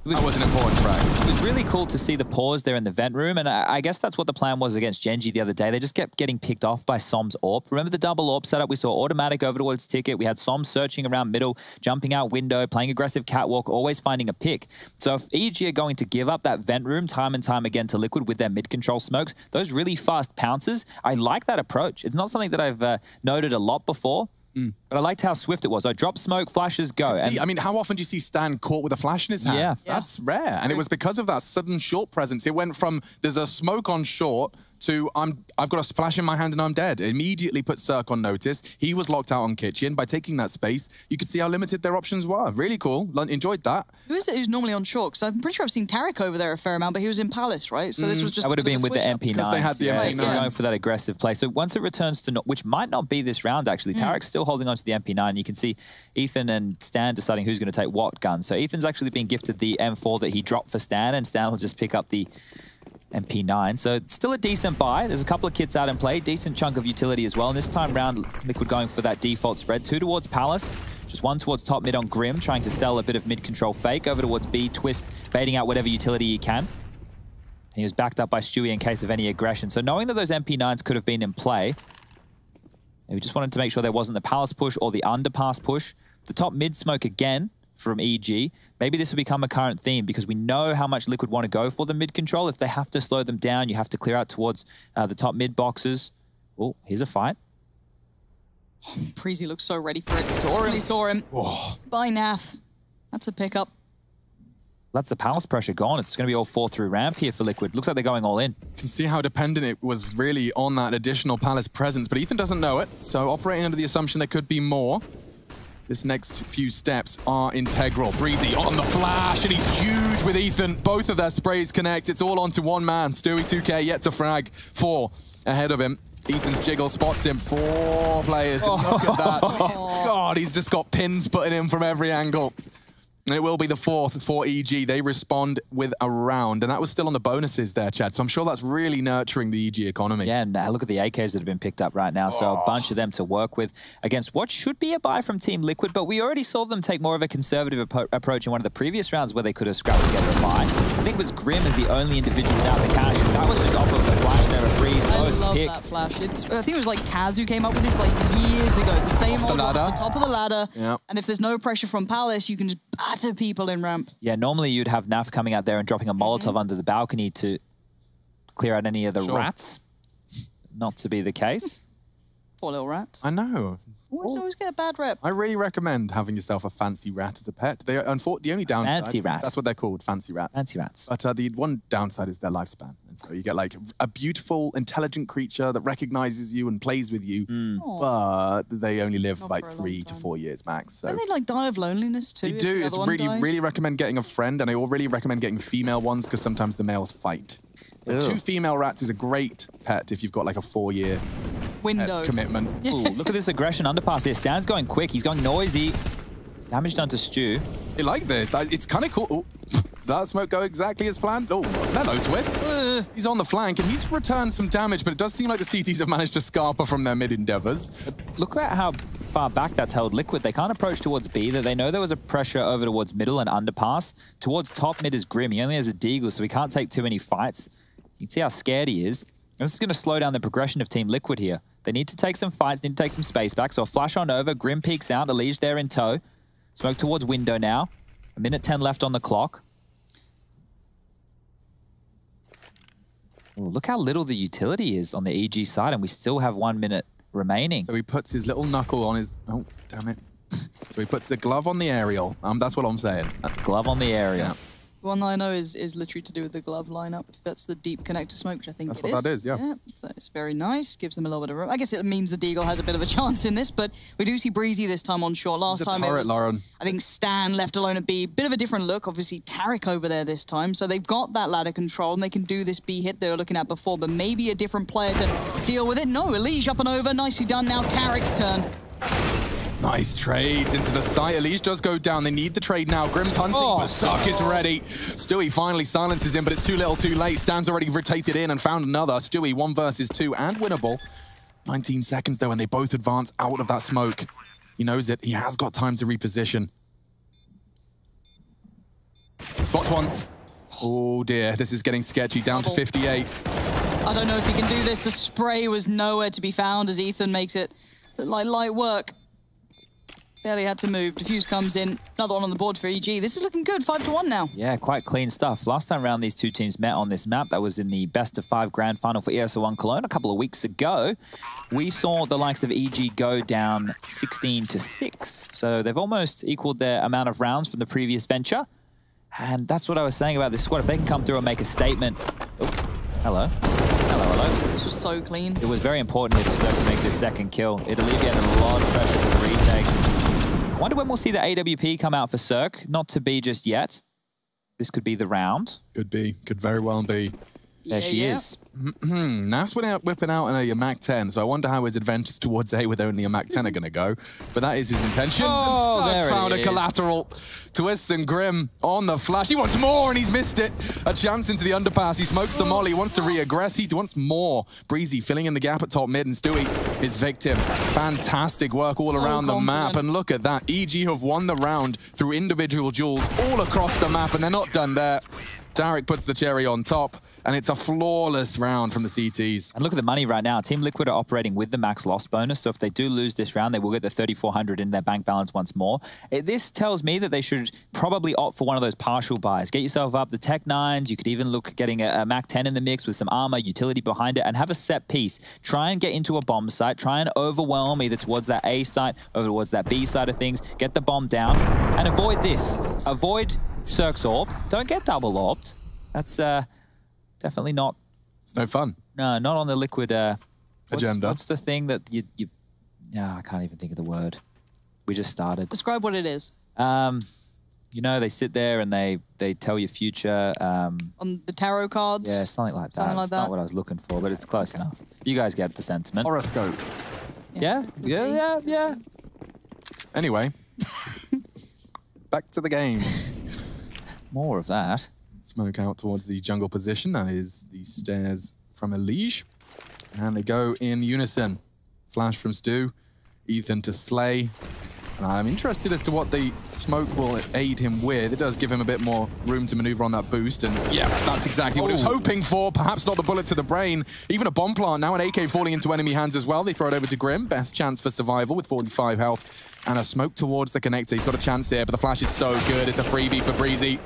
That was an important frag. It was really cool to see the pause there in the vent room, and I guess that's what the plan was against Genji the other day. They just kept getting picked off by Som's AWP. Remember the double AWP setup? We saw automatic over towards Ticket. We had Som searching around middle, jumping out window, playing aggressive catwalk, always finding a pick. So if EG are going to give up that vent room time and time again to Liquid with their mid-control smokes, those really fast pounces, I like that approach. It's not something that I've noted a lot before. But I liked how swift it was. I drop smoke, flashes, go. See, I mean, how often do you see Stan caught with a flash in his hand? Yeah. That's rare. And it was because of that sudden short presence. It went from, there's a smoke on short, to I've got a flash in my hand and I'm dead. It immediately put Cirque on notice. He was locked out on Kitchen. By taking that space, you could see how limited their options were. Really cool. Enjoyed that. Who is it who's normally on short? Because I'm pretty sure I've seen Tarek over there a fair amount, but he was in Palace, right? So this was just that would have been with the MP9s. Because they had the MP9s. So going for that aggressive play. So once it returns to, which might not be this round actually, Tarek's still holding on to the MP9. You can see Ethan and Stan deciding who's going to take what gun. So Ethan's actually being gifted the M4 that he dropped for Stan, and Stan will just pick up the MP9. So it's still a decent buy. There's a couple of kits out in play, decent chunk of utility as well. And this time round, Liquid going for that default spread. 2 towards Palace, just 1 towards top mid on Grim, trying to sell a bit of mid-control fake. Over towards B, Twist, baiting out whatever utility he can. He was backed up by Stewie in case of any aggression. So knowing that those MP9s could have been in play, we just wanted to make sure there wasn't the Palace push or the underpass push. The top mid smoke again from EG. Maybe this will become a current theme because we know how much Liquid want to go for the mid control. If they have to slow them down, you have to clear out towards the top mid boxes. Oh, here's a fight. Preezy looks so ready for it. Saw him. Oh. By Naf. That's a pickup. That's the Palace pressure gone. It's going to be all 4 through ramp here for Liquid. Looks like they're going all in. You can see how dependent it was really on that additional Palace presence, but Ethan doesn't know it, so operating under the assumption there could be more. This next few steps are integral. Breezy on the flash, and he's huge with Ethan. Both of their sprays connect. It's all onto one man. Stewie 2K yet to frag. 4 ahead of him. Ethan's jiggle spots him. 4 players. Look at that. God, he's just got pins putting in from every angle. And it will be the 4th for EG. They respond with a round. And that was still on the bonuses there, Chad. So I'm sure that's really nurturing the EG economy. Yeah, and look at the AKs that have been picked up right now. So a bunch of them to work with against what should be a buy from Team Liquid. But we already saw them take more of a conservative approach in one of the previous rounds where they could have scrapped together a buy. I think it was Grim as the only individual without the cash. That was just off of the flash there of Breeze. I love that flash. I think it was like Taz who came up with this like years ago. The same old one at the top of the ladder. Yep. And if there's no pressure from Palace, you can just batter people in ramp. Yeah, normally you'd have Naf coming out there and dropping a Molotov under the balcony to clear out any of the rats. Not to be the case. Poor little rats. I know. Always get a bad rep. I really recommend having yourself a fancy rat as a pet. They are, the only downside... Fancy rat. That's what they're called, fancy rats. Fancy rats. But the one downside is their lifespan. And so you get like a beautiful, intelligent creature that recognizes you and plays with you, but they only live like 3 to 4 years max. So. Don't they like die of loneliness too? They do. It's really recommend getting a friend, and I really recommend getting female ones because sometimes the males fight. So 2 female rats is a great pet if you've got like a 4-year window commitment. Ooh, look at this aggression underpass here. Stan's going quick. He's going noisy. Damage done to Stu. You like this? It's kind of cool. Ooh, that smoke go exactly as planned. Oh, mellow twist. He's on the flank and he's returned some damage, but it does seem like the CTs have managed to scarper from their mid endeavors. Look at how far back that's held Liquid. They can't approach towards B. They know there was a pressure over towards middle and underpass. Towards top mid is Grim. He only has a Deagle, so he can't take too many fights. You can see how scared he is. And this is going to slow down the progression of Team Liquid here. They need to take some fights, need to take some space back. So a flash on over. Grim peeks out. Elige there in tow. Smoke towards window now. 1:10 left on the clock. Ooh, look how little the utility is on the EG side, and we still have 1 minute remaining. So he puts his little knuckle on his... Oh, damn it. So he puts the glove on the aerial. That's what I'm saying. Glove on the aerial. Yeah. The one that I know is literally to do with the glove lineup. That's the deep connector smoke, which I think That's it is. what that is, yeah. So it's very nice. Gives them a little bit of room. I guess it means the Deagle has a bit of a chance in this, but we do see Breezy this time on short. Last time it was, Lauren. I think, Stan left alone at B. Bit of a different look. Obviously, Tarek over there this time. So they've got that ladder control, and they can do this B hit they were looking at before, but maybe a different player to deal with it. No, Elige up and over. Nicely done. Now Tarek's turn. Nice trades into the site. Elige does go down. They need the trade now. Grim's hunting, but Suck is ready. Stewie finally silences him, but it's too little too late. Stan's already rotated in and found another. Stewie, 1 versus 2 and winnable. 19 seconds though, and they both advance out of that smoke. He knows it. He has got time to reposition. Spots one. Oh dear, this is getting sketchy. Down to 58. I don't know if he can do this. The spray was nowhere to be found as Ethan makes it look like light work. Barely had to move. Diffuse comes in. Another one on the board for EG. This is looking good. 5-1 now. Yeah, quite clean stuff. Last time around these two teams met on this map, that was in the best-of-5 grand final for ESL 1 Cologne a couple of weeks ago. We saw the likes of EG go down 16-6. So they've almost equaled their amount of rounds from the previous venture. And that's what I was saying about this squad. If they can come through and make a statement... Oh, hello. Hello. This was so clean. It was very important here for Cirque to make this second kill. It alleviated a lot of pressure for the retake. I wonder when we'll see the AWP come out for Cirque. Not to be just yet. This could be the round. Could be. Could very well be. There she is. Nas whipping out in a Mac 10, so I wonder how his adventures towards A with only a Mac 10 are going to go. But that is his intentions. Oh, and Sucks found a collateral. Twists and Grim on the flash. He wants more, and he's missed it. A chance into the underpass. He smokes the molly. He wants to re-aggress. He wants more. Breezy filling in the gap at top mid, and Stewie, his victim. Fantastic work all around the map. And look at that. EG have won the round through individual duels all across the map, and they're not done there. Tarek puts the cherry on top, and it's a flawless round from the CTs. And look at the money right now. Team Liquid are operating with the max loss bonus, so if they do lose this round, they will get the 3,400 in their bank balance once more. This tells me that they should probably opt for one of those partial buys. Get yourself up the Tech 9s. You could even look at getting a Mac 10 in the mix with some armor, utility behind it, and have a set piece. Try and get into a bomb site. Try and overwhelm either towards that A site or towards that B side of things. Get the bomb down, and avoid this. Avoid Cirque's orb. Don't get double orbed. That's definitely not... It's no fun. No, not on the Liquid agenda. What's the thing that you... I can't even think of the word. We just started. Describe what it is. You know, they sit there and they tell your future. On the tarot cards? Yeah, something like that. Something like that. Not what I was looking for, but it's close enough. You guys get the sentiment. Horoscope. Yeah. Anyway. Back to the games. More of that. Smoke out towards the jungle position. That is the stairs from Elige. And they go in unison. Flash from Stu. Ethan to Slay. And I'm interested as to what the smoke will aid him with. It does give him a bit more room to maneuver on that boost. And yeah, that's exactly what he was hoping for. Perhaps not the bullet to the brain. Even a bomb plant. Now an AK falling into enemy hands as well. They throw it over to Grim. Best chance for survival with 45 health. And a smoke towards the connector. He's got a chance here, but the flash is so good. It's a freebie for Breezy.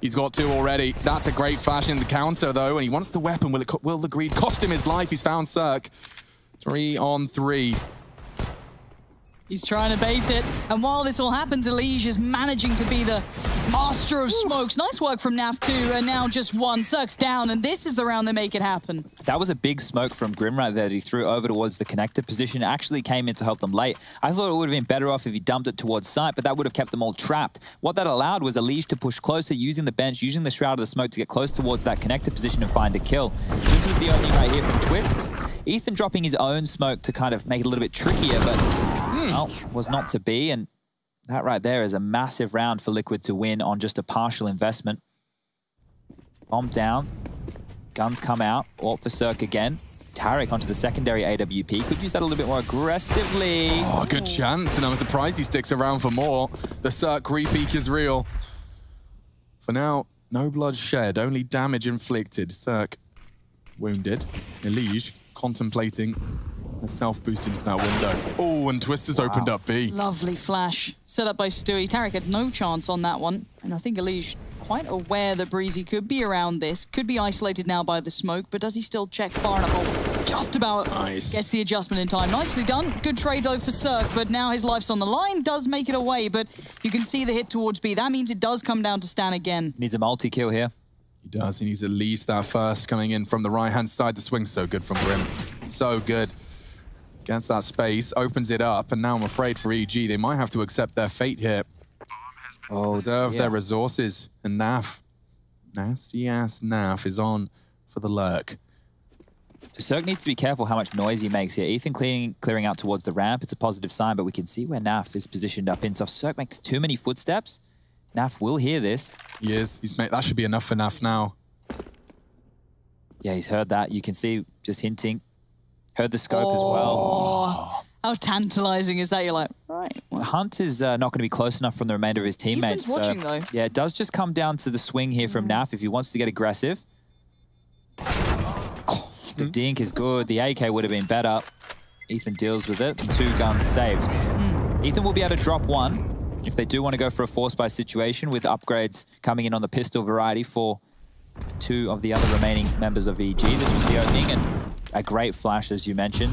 He's got 2 already. That's a great flash in the counter, though, and he wants the weapon. Will the greed cost him his life? He's found Cirque. 3 on 3. He's trying to bait it. And while this all happens, Elige is managing to be the master of smokes. Nice work from Naf too, and now just one. Cirque's down, and this is the round they make it happen. That was a big smoke from Grim right there that he threw over towards the connector position. It actually came in to help them late. I thought it would have been better off if he dumped it towards site, but that would have kept them all trapped. What that allowed was Elige to push closer, using the bench, using the Shroud of the Smoke to get close towards that connector position and find a kill. This was the opening right here from Twists. Ethan dropping his own smoke to kind of make it a little bit trickier, but well, was not to be. And that right there is a massive round for Liquid to win on just a partial investment. Bomb down. Guns come out. AWP for Cirque again. Tarek onto the secondary AWP. Could use that a little bit more aggressively. Oh, good chance. And I'm surprised he sticks around for more. The Cirque repeak is real. For now, no blood shed, only damage inflicted. Cirque wounded. Elige contemplating a self-boost into that window. Oh, and Twist has opened up B. Lovely flash set up by Stewie. Tarek had no chance on that one. And I think Elige quite aware that Breezy could be around this, could be isolated now by the smoke, but does he still check far enough? Oh, just about gets the adjustment in time. Nicely done. Good trade though for Cirque, but now his life's on the line, does make it away, but you can see the hit towards B. That means it does come down to Stan again. Needs a multi-kill here. He does. He needs at least that first coming in from the right-hand side. The swing's so good from Grim. So good. Gets that space, opens it up, and now I'm afraid for EG, they might have to accept their fate here. Preserve their resources. And Naf, nasty-ass Naf, is on for the lurk. So Cirque needs to be careful how much noise he makes here. Ethan clearing out towards the ramp. It's a positive sign, but we can see where Naf is positioned up in. So if Cirque makes too many footsteps, Naf will hear this. He is. That should be enough for Naf now. Yeah, he's heard that. You can see just hinting. Heard the scope as well. How tantalizing is that? You're like, right. Well, Hunt is not going to be close enough from the remainder of his teammates. Ethan's watching, though. Yeah, it does just come down to the swing here from Naf if he wants to get aggressive. The dink is good. The AK would have been better. Ethan deals with it. And 2 guns saved. Ethan will be able to drop 1 if they do want to go for a force buy situation with upgrades coming in on the pistol variety for 2 of the other remaining members of EG. This was the opening and a great flash, as you mentioned.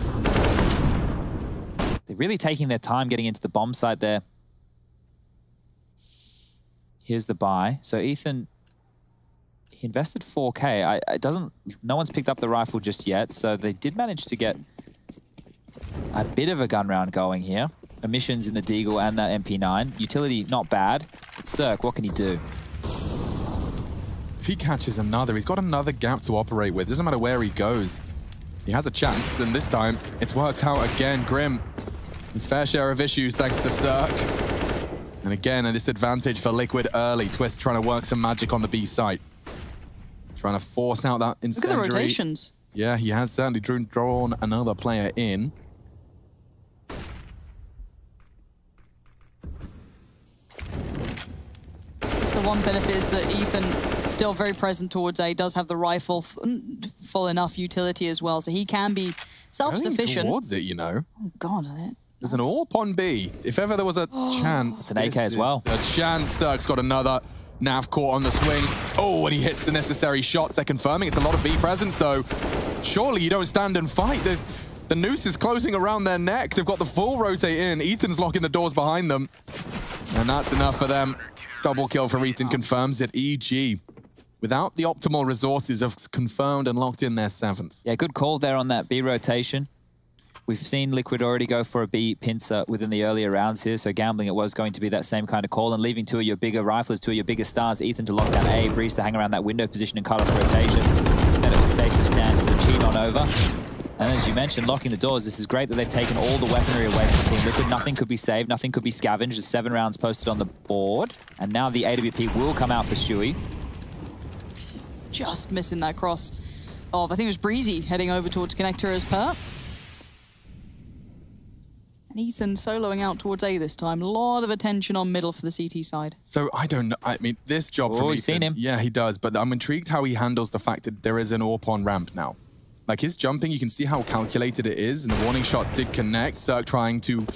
They're really taking their time getting into the bomb site there. Here's the buy. So Ethan, he invested 4K. No one's picked up the rifle just yet, so they did manage to get a bit of a gun round going here. Emissions in the Deagle and that MP9. Utility, not bad. But Cirque, what can he do? If he catches another, he's got another gap to operate with. Doesn't matter where he goes. He has a chance, and this time it's worked out again. Grim, fair share of issues thanks to Cirque. And again, a disadvantage for Liquid early. Twist trying to work some magic on the B site. Trying to force out that incendiary. Look at the rotations. Yeah, he has certainly drawn another player in. The one benefit is that Ethan, still very present towards A, does have the rifle, full enough utility as well, so he can be self-sufficient. Towards it, you know. Oh God, there's an AWP on B. If ever there was a chance, it's an AK as well. A chance. Cirque's got another. Nav caught on the swing. Oh, and he hits the necessary shots. They're confirming it's a lot of B presence, though. Surely you don't stand and fight. The noose is closing around their neck. They've got the full rotate in. Ethan's locking the doors behind them, and that's enough for them. Double kill for Ethan confirms it. EG, without the optimal resources, have confirmed and locked in their 7th. Yeah, good call there on that B rotation. We've seen Liquid already go for a B pincer within the earlier rounds here, so gambling it was going to be that same kind of call, and leaving 2 of your bigger riflers, 2 of your bigger stars, Ethan to lock down A, Breeze to hang around that window position and cut off rotations. Then it was safe for Stan to cheat on over. And as you mentioned, locking the doors, this is great that they've taken all the weaponry away from Team Liquid. Nothing could be saved, nothing could be scavenged. There's 7 rounds posted on the board. And now the AWP will come out for Stewie. Just missing that cross of, I think it was Breezy heading over towards connector as per. And Ethan soloing out towards A this time. A lot of attention on middle for the CT side. So I don't know. I mean, this job from Ethan, you've seen him. Yeah, he does. But I'm intrigued how he handles the fact that there is an AWP on ramp now. Like his jumping, you can see how calculated it is, and the warning shots did connect. Cirque trying to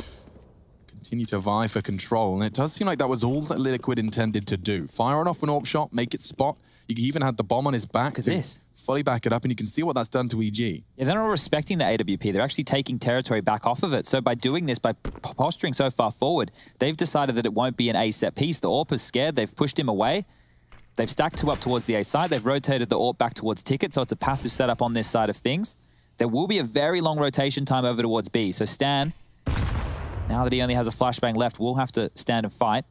continue to vie for control, and it does seem like that was all that Liquid intended to do. Fire on off an AWP shot, make it spot. He even had the bomb on his back to fully back it up, and you can see what that's done to EG. Yeah, they're not respecting the AWP. They're actually taking territory back off of it. So by doing this, by posturing so far forward, they've decided that it won't be an A set piece. The AWP is scared. They've pushed him away. They've stacked 2 up towards the A side. They've rotated the AWP back towards Ticket, so it's a passive setup on this side of things. There will be a very long rotation time over towards B. So Stan, now that he only has a flashbang left, will have to stand and fight.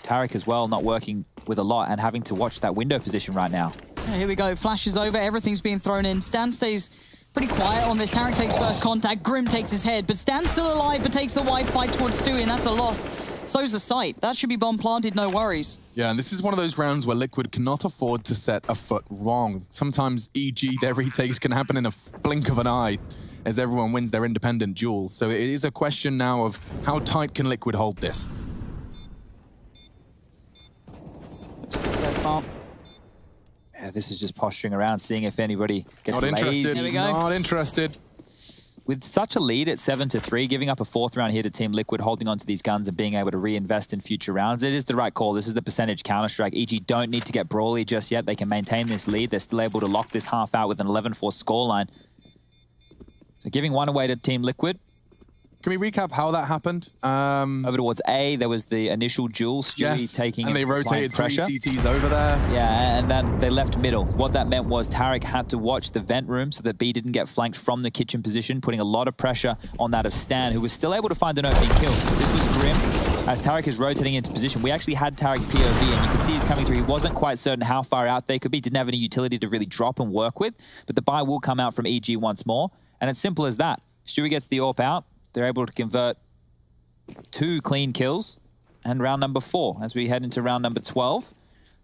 Tarek as well, not working with a lot and having to watch that window position right now. Yeah, here we go. Flash is over. Everything's being thrown in. Stan stays pretty quiet on this. Tarek takes first contact. Grim takes his head, but Stan's still alive, but takes the wide fight towards Stewie, and that's a loss. So's the site. That should be bomb planted, no worries. Yeah, and this is one of those rounds where Liquid cannot afford to set a foot wrong. Sometimes EG, their retakes can happen in a blink of an eye as everyone wins their independent duels. So it is a question now of how tight can Liquid hold this? Yeah, this is just posturing around, seeing if anybody gets Not lazy. interested. There we go. Not interested. With such a lead at 7-3, giving up a 4th round here to Team Liquid, holding on to these guns and being able to reinvest in future rounds, it is the right call. This is the percentage Counter-Strike. EG don't need to get brawly just yet. They can maintain this lead. They're still able to lock this half out with an 11-4 scoreline. So giving one away to Team Liquid. Can we recap how that happened? Over towards A, there was the initial duel, Stewie taking and they rotated 3 pressure. CTs over there. Yeah, and then they left middle. What that meant was Tarek had to watch the vent room so that B didn't get flanked from the kitchen position, putting a lot of pressure on that of Stan, who was still able to find an opening kill. This was Grim. As Tarek is rotating into position, we actually had Tarek's POV, and you can see he's coming through. He wasn't quite certain how far out they could be, didn't have any utility to really drop and work with, but the buy will come out from EG once more, and it's simple as that. Stewie gets the AWP out. They're able to convert 2 clean kills, and round number 4 as we head into round number 12.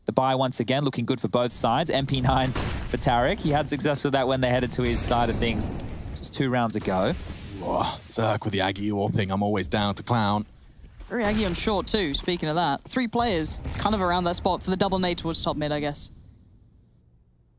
The buy once again looking good for both sides. MP9 for Tarek. He had success with that when they headed to his side of things just 2 rounds ago. Oh, Zerk with the Aggie AWPing. I'm always down to clown. Very Aggie on short too, speaking of that. 3 players kind of around that spot for the double nade towards top mid, I guess.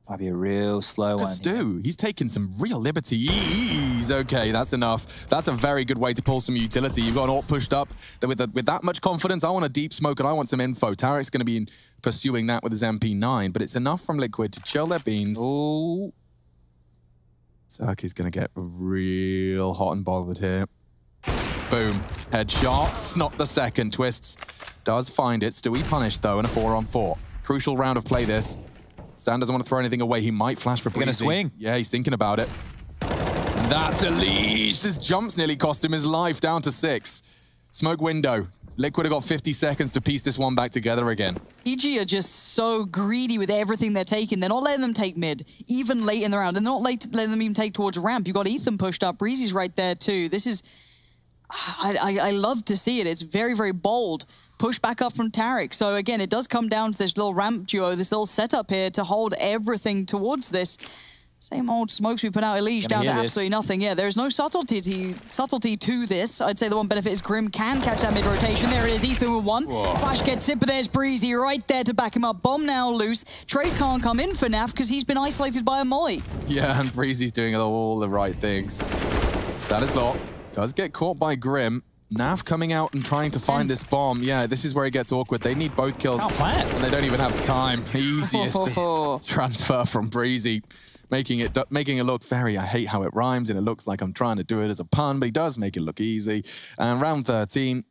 Might be a real slow one. Stu, he's taking some real liberties. Okay, that's enough. That's a very good way to pull some utility. You've got an AWP pushed up. With that much confidence, I want a deep smoke and I want some info. Tarek's going to be pursuing that with his MP9, but it's enough from Liquid to chill their beans. Oh. Zerk is going to get real hot and bothered here. Boom. Headshot. Not the second. Twists. Does find it. Stewie punished, though, in a 4-on-4. Crucial round of play, this. Stan doesn't want to throw anything away. He might flash for Breezy. Gonna swing. Yeah, he's thinking about it. And that's a leash. This jumps nearly cost him his life, down to 6. Smoke window. Liquid have got 50 seconds to piece this one back together again. EG are just so greedy with everything they're taking. They're not letting them take mid, even late in the round. And they're not letting them even take towards ramp. You've got Ethan pushed up. Breezy's right there too. This is... I love to see it. It's very, very bold. Push back up from Tarek. So again, it does come down to this little ramp duo, this little setup here to hold everything towards this. Same old smokes we put out Elige down to absolutely nothing. Yeah, there's no subtlety to this. I'd say the one benefit is Grim can catch that mid-rotation. There it is, Ethan with 1. Whoa. Flash gets it, but there's Breezy right there to back him up. Bomb now loose. Trade can't come in for Naf because he's been isolated by a molly. Yeah, and Breezy's doing all the right things. That is not. Does get caught by Grim. Naf coming out and trying to find this bomb. Yeah, this is where it gets awkward. They need both kills. And they don't even have the time. Easiest transfer from Breezy. Making it look very, I hate how it rhymes, and it looks like I'm trying to do it as a pun, but he does make it look easy. And round 13,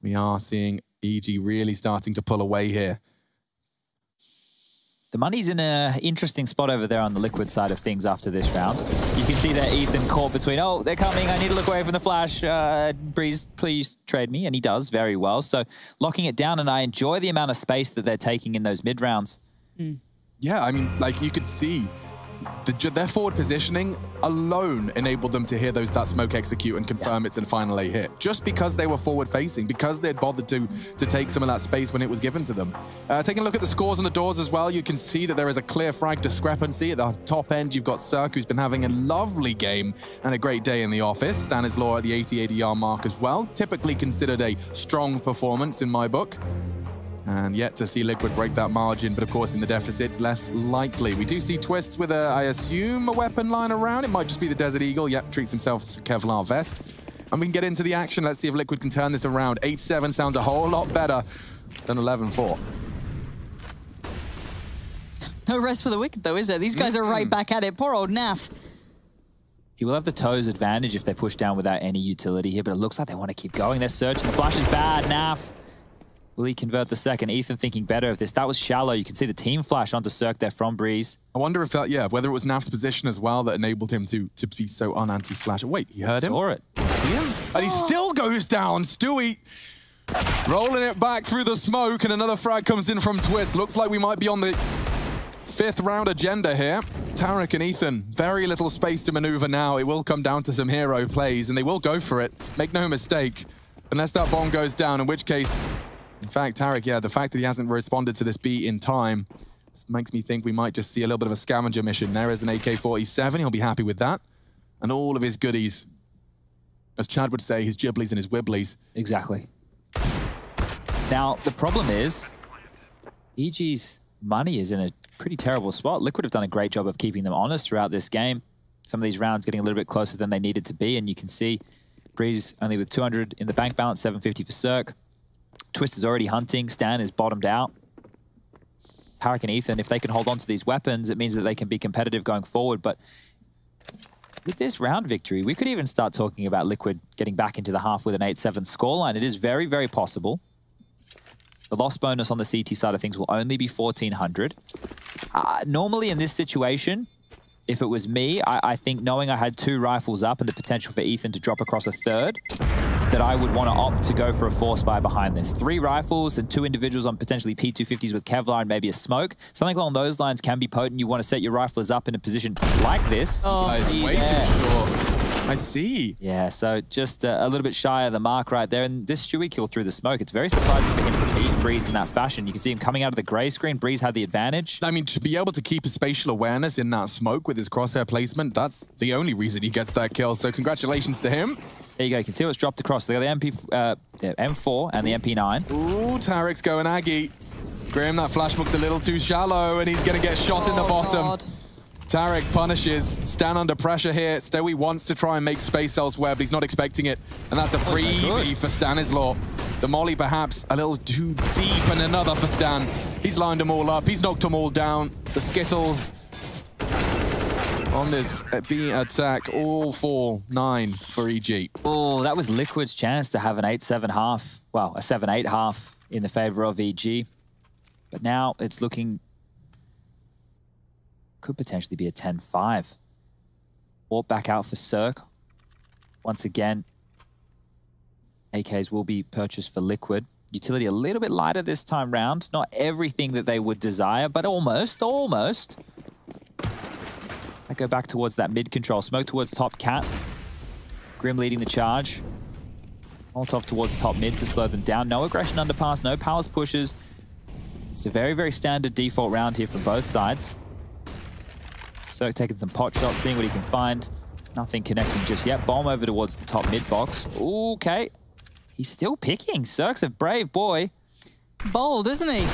we are seeing EG really starting to pull away here. The money's in an interesting spot over there on the Liquid side of things after this round. You can see that Ethan caught between, oh, they're coming, I need to look away from the flash. Breeze, please trade me. And he does very well. So locking it down, and I enjoy the amount of space that they're taking in those mid rounds. Yeah, I mean, like you could see their forward positioning alone enabled them to hear that smoke execute and confirm it's a final A hit. Just because they were forward facing, because they'd bothered to take some of that space when it was given to them. Taking a look at the scores on the doors as well, you can see that there is a clear frag discrepancy. At the top end, you've got Zerk, who's been having a lovely game and a great day in the office. Stanislaw at the 80 ADR mark as well. Typically considered a strong performance in my book. And yet to see Liquid break that margin, but of course in the deficit, less likely. We do see Twists with, I assume, a weapon lying around. It might just be the Desert Eagle. Yep, treats himself as a Kevlar vest. And we can get into the action. Let's see if Liquid can turn this around. 8-7 sounds a whole lot better than 11-4. No rest for the wicked, though, is there? These guys are right back at it. Poor old Naf. He will have the toes advantage if they push down without any utility here, but it looks like they want to keep going. They're searching. The flash is bad. Naf. Will he convert the second? Ethan thinking better of this. That was shallow. You can see the team flash onto Cirque there from Breeze. I wonder if that, yeah, whether it was Naf's position as well that enabled him to be so un-anti-flash. Wait, he heard him? Saw it. Yeah. And he still goes down. Stewie rolling it back through the smoke, and another frag comes in from Twist. Looks like we might be on the 5th round agenda here. Tarek and Ethan, very little space to maneuver now. It will come down to some hero plays, and they will go for it. Make no mistake, unless that bomb goes down, in which case, in fact, Tarek, yeah, the fact that he hasn't responded to this beat in time makes me think we might just see a little bit of a scavenger mission. There is an AK-47, he'll be happy with that. And all of his goodies, as Chad would say, his giblies and his wibblies. Exactly. Now, the problem is, EG's money is in a pretty terrible spot. Liquid have done a great job of keeping them honest throughout this game. Some of these rounds getting a little bit closer than they needed to be, and you can see Breeze only with 200 in the bank balance, 750 for Cirque. Twist is already hunting. Stan is bottomed out. Tarek and Ethan, if they can hold on to these weapons, it means that they can be competitive going forward. But with this round victory, we could even start talking about Liquid getting back into the half with an 8-7 scoreline. It is very, very possible. The loss bonus on the CT side of things will only be 1,400. Normally in this situation, if it was me, I think knowing I had 2 rifles up and the potential for Ethan to drop across a 3rd, that I would want to opt to go for a force buy behind this. 3 rifles and 2 individuals on potentially P250s with Kevlar and maybe a smoke. Something along those lines can be potent. You want to set your riflers up in a position like this. Oh, way too short. I see. Yeah, so just a little bit shy of the mark right there. And this Stewie kill through the smoke, it's very surprising for him to beat Breeze in that fashion. You can see him coming out of the gray screen. Breeze had the advantage. I mean, to be able to keep his spatial awareness in that smoke with his crosshair placement, that's the only reason he gets that kill. So congratulations to him. There you go. You can see what's dropped across. They got the M4 and the MP9. Ooh, Tarek's going Aggie. Grim, that flash looked a little too shallow, and he's going to get shot in the bottom. God. Tarek punishes. Stan under pressure here. Stewie wants to try and make space elsewhere, but he's not expecting it. And that's a freebie for Stanislaw. The molly perhaps a little too deep, and another for Stan. He's lined them all up. He's knocked them all down. The Skittles on this B attack, all 4-9 for EG. Oh, that was Liquid's chance to have an 8-7 half. Well, a 7-8 half in the favor of EG. But now it's looking... could potentially be a 10-5. Or back out for Cirque. Once again, AKs will be purchased for Liquid. Utility a little bit lighter this time round. Not everything that they would desire, but almost. I go back towards that mid control. Smoke towards top cat. Grim leading the charge. Molotov towards top mid to slow them down. No aggression underpass, no palace pushes. It's a very, very standard default round here from both sides. Cirque taking some pot shots, seeing what he can find. Nothing connecting just yet. Bomb over towards the top mid box. Okay. He's still picking. Cirque's a brave boy. Bold, isn't he?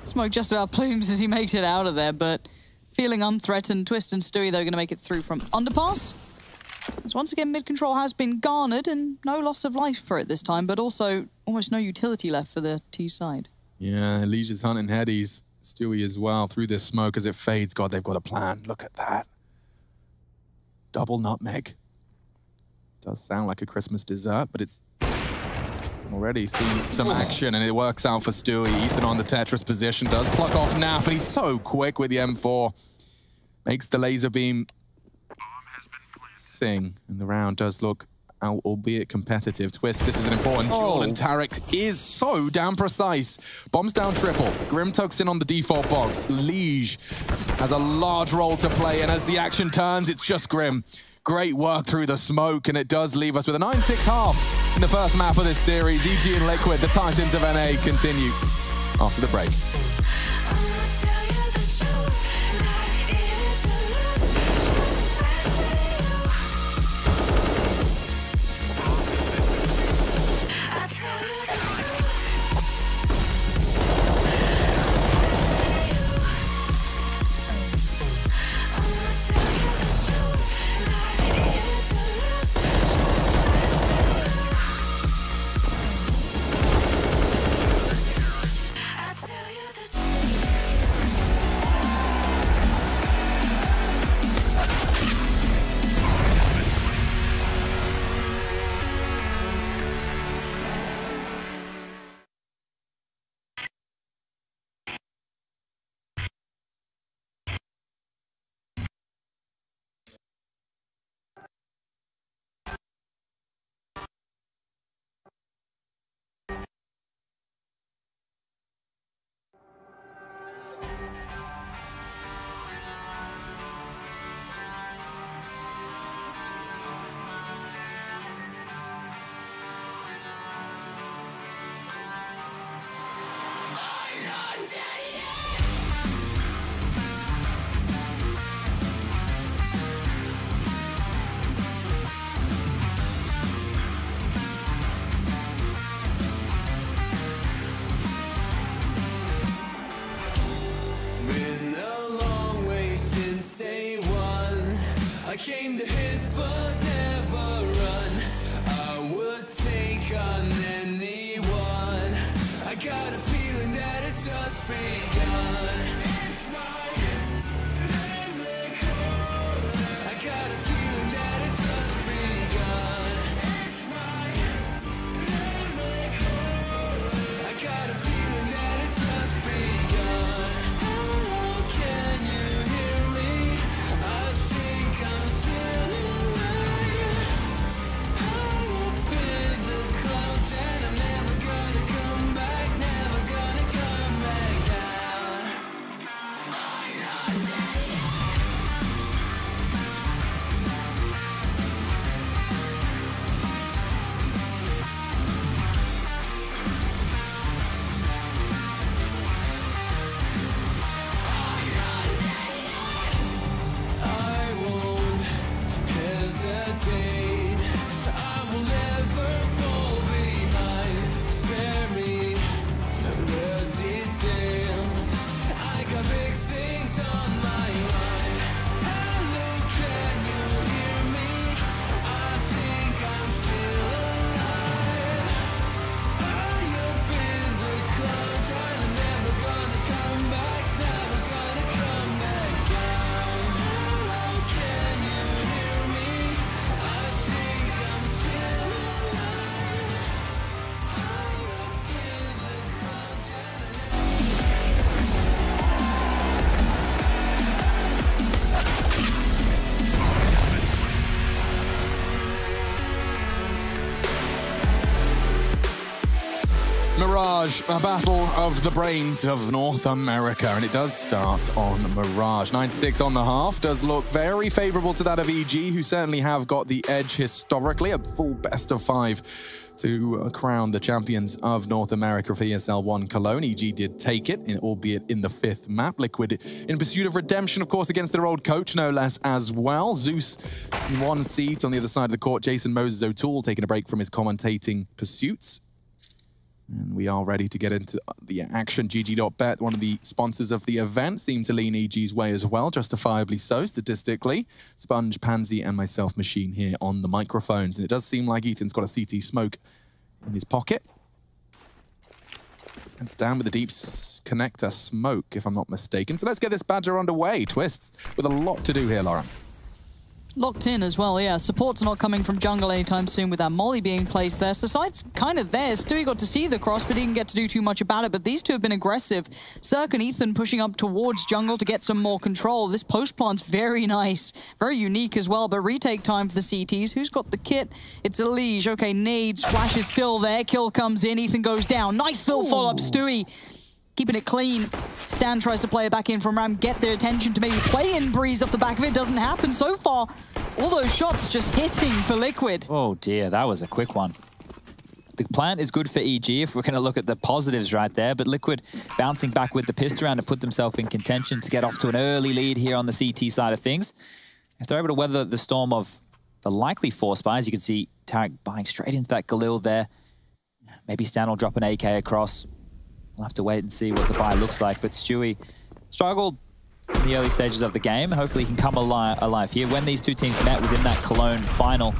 Smoke just about plumes as he makes it out of there, but feeling unthreatened. Twist and Stewie, though, going to make it through from underpass. As once again, mid-control has been garnered and no loss of life for it this time, but also almost no utility left for the T side. Yeah, Legion's hunting headies. Stewie as well through this smoke as it fades. God, they've got a plan. Look at that. Double nutmeg. Does sound like a Christmas dessert, but it's already seen some action, and it works out for Stewie. Ethan on the Tetris position does pluck off Naf, and he's so quick with the M4. Makes the laser beam sing, and the round does look, albeit competitive. Twist, this is an important duel, and Tarek is so damn precise. Bombs down triple. Grim tucks in on the default box. Liege has a large role to play, and as the action turns, it's just Grim. Great work through the smoke, and it does leave us with a 9-6 half in the first map of this series. EG and Liquid, the Titans of NA, continue after the break. Mirage, a battle of the brains of North America, and it does start on Mirage. 9-6 on the half does look very favorable to that of EG, who certainly have got the edge historically, a full best of 5 to crown the champions of North America for ESL 1 Cologne. EG did take it, albeit in the 5th map. Liquid in pursuit of redemption, of course, against their old coach, no less, as well. Zeus in 1 seat on the other side of the court. Jason Moses O'Toole taking a break from his commentating pursuits. And we are ready to get into the action. GG.bet, one of the sponsors of the event, seemed to lean EG's way as well, justifiably so, statistically. Sponge, Pansy, and myself, Machine, here on the microphones. And it does seem like Ethan's got a CT smoke in his pocket. And stand with the deep connector smoke, if I'm not mistaken. So let's get this badger underway. Twists with a lot to do here, Lauren. Locked in as well, yeah. Support's not coming from jungle anytime soon with that molly being placed there. So side's kind of there. Stewie got to see the cross, but he didn't get to do too much about it. But these two have been aggressive. Cirque and Ethan pushing up towards jungle to get some more control. This post plant's very nice, very unique as well. But retake time for the CTs. Who's got the kit? It's Elige. Okay, nades. Flash is still there. Kill comes in. Ethan goes down. Nice little follow-up, Stewie. Keeping it clean. Stan tries to play it back in from Ram, get their attention to maybe play in Breeze off the back of it. Doesn't happen so far. All those shots just hitting for Liquid. Oh dear, that was a quick one. The plant is good for EG if we're going to look at the positives right there, but Liquid bouncing back with the pistol round to put themselves in contention to get off to an early lead here on the CT side of things. If they're able to weather the storm of the likely force buys, you can see Tarek buying straight into that Galil there. Maybe Stan will drop an AK across. We'll have to wait and see what the buy looks like, but Stewie struggled in the early stages of the game. Hopefully he can come alive here. When these two teams met within that Cologne final,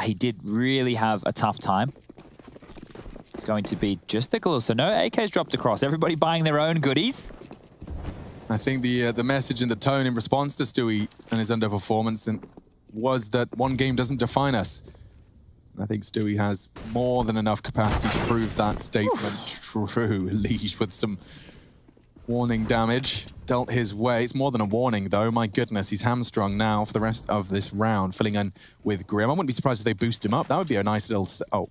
he did really have a tough time. It's going to be just the Galil, so no AKs dropped across. Everybody buying their own goodies. I think the message and the tone in response to Stewie and his underperformance was that one game doesn't define us. I think Stewie has more than enough capacity to prove that statement true. Elige with some warning damage dealt his way. It's more than a warning, though. My goodness, he's hamstrung now for the rest of this round, filling in with Grim. I wouldn't be surprised if they boost him up. That would be a nice little... Oh,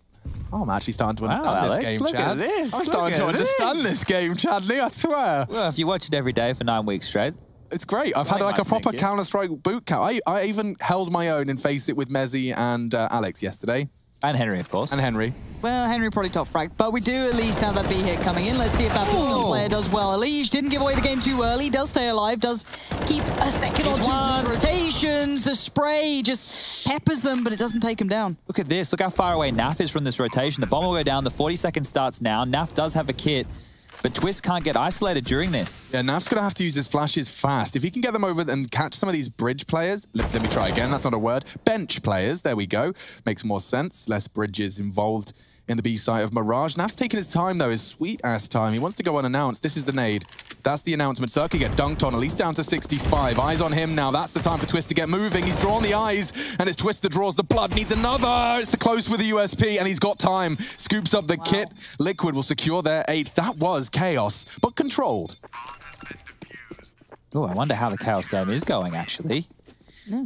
I'm actually starting to understand this game, look Chad. At this. I'm starting to understand this game, Chadley, I swear. Well, if you watch it every day for 9 weeks straight. It's great. I've had like a proper Counter-Strike boot camp. I even held my own in Face It with Mezzy and Alex yesterday. And Henry, of course. And Henry. Well, Henry probably top fragged, but we do at least have that B hit coming in. Let's see if that pistol player does well. Elige didn't give away the game too early, does stay alive, does keep a second or two of his rotations. The spray just peppers them, but it doesn't take him down. Look at this. Look how far away Naf is from this rotation. The bomb will go down. The 40-second starts now. Naf does have a kit, but Twist can't get isolated during this. Yeah, Naf's going to have to use his flashes fast. If he can get them over and catch some of these bridge players, let me try again, that's not a word. Bench players, there we go. Makes more sense. Less bridges involved in the B site of Mirage. Naf's taking his time, though, his sweet-ass time. He wants to go unannounced. This is the nade. That's the announcement. Circa get dunked on, at least down to 65. Eyes on him now. That's the time for Twist to get moving. He's drawn the eyes, and it's Twist that draws the blood. Needs another. It's the close with the USP, and he's got time. Scoops up the kit. Liquid will secure their 8th. That was chaos, but controlled. Oh, I wonder how the Chaos game is going, actually. Yeah.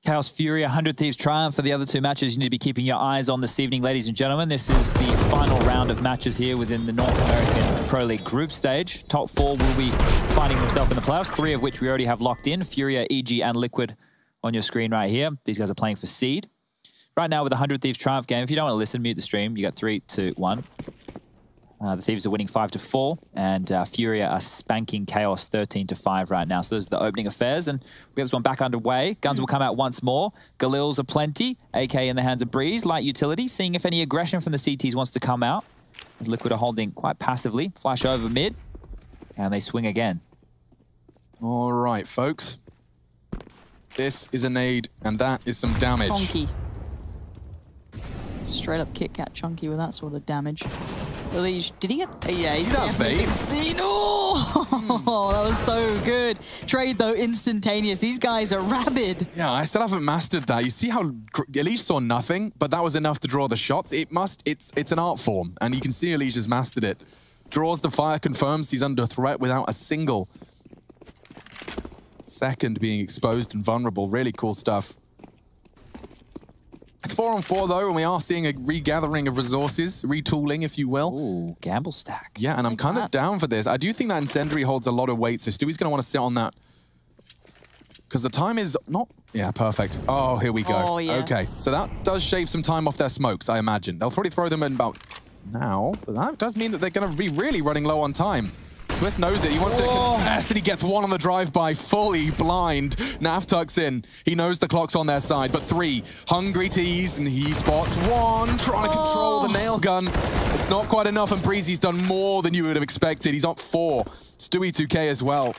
Chaos Fury, 100 Thieves Triumph for the other 2 matches you need to be keeping your eyes on this evening, ladies and gentlemen. This is the final round of matches here within the North American Pro League group stage. Top 4 will be finding themselves in the playoffs, 3 of which we already have locked in. Furia, EG, and Liquid on your screen right here. These guys are playing for Seed. Right now with the 100 Thieves Triumph game, if you don't want to listen, mute the stream. You got 3, 2, 1. The Thieves are winning 5-4, and Furia are spanking Chaos 13-5 right now. So those are the opening affairs, and we have this one back underway. Guns will come out once more. Galils are plenty. AK in the hands of Breeze. Light utility, seeing if any aggression from the CTs wants to come out. As Liquid are holding quite passively. Flash over mid, and they swing again. All right, folks. This is a nade, and that is some damage. Chunky. Straight up Kit Kat Chunky with that sort of damage. Elige, did he get? Yeah, he's definitely seen. Oh, that was so good. Trade though instantaneous. These guys are rabid. Yeah, I still haven't mastered that. You see how Elige saw nothing, but that was enough to draw the shots. It's an art form, and you can see Elige has mastered it. Draws the fire, confirms he's under threat without a single second being exposed and vulnerable. Really cool stuff. It's 4-on-4 though, and we are seeing a regathering of resources, retooling, if you will. Ooh, gamble stack. Yeah, and I'm kind of down for this. I do think that Incendiary holds a lot of weight, so Stewie's going to want to sit on that. Because the time is not... Yeah, perfect. Oh, here we go. Oh, yeah. Okay, so that does shave some time off their smokes, I imagine. They'll probably throw them in about now, but that does mean that they're going to be really running low on time. Twist knows it. He wants to contest, and he gets one on the drive-by, fully blind. Naf tucks in. He knows the clock's on their side, but 3 hungry tees, and he spots 1, trying to control the nail gun. It's not quite enough, and Breezy's done more than you would have expected. He's up 4. Stewie 2K as well.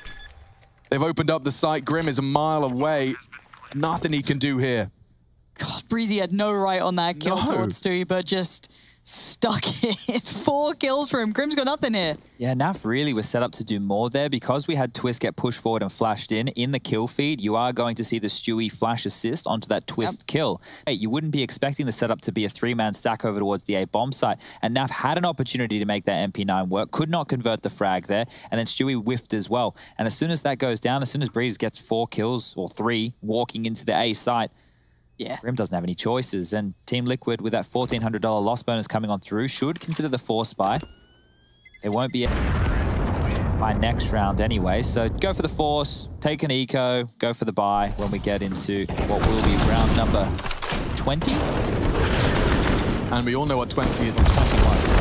They've opened up the site. Grim is a mile away. Nothing he can do here. God, Breezy had no right on that kill towards Stewie, but just stuck it. 4 kills for him. Grim's got nothing here. Yeah, Naf really was set up to do more there. Because we had Twist get pushed forward and flashed in the kill feed, you are going to see the Stewie flash assist onto that Twist kill. Hey, you wouldn't be expecting the setup to be a 3-man stack over towards the A bomb site. And Naf had an opportunity to make that MP9 work, could not convert the frag there, and then Stewie whiffed as well. And as soon as that goes down, as soon as Breeze gets 4 kills, or 3, walking into the A site, yeah, Grim doesn't have any choices, and Team Liquid, with that $1,400 loss bonus coming on through, should consider the Force buy. They won't be by next round anyway, so go for the Force, take an eco, go for the buy when we get into what will be round number 20. And we all know what 20 is in 21, so.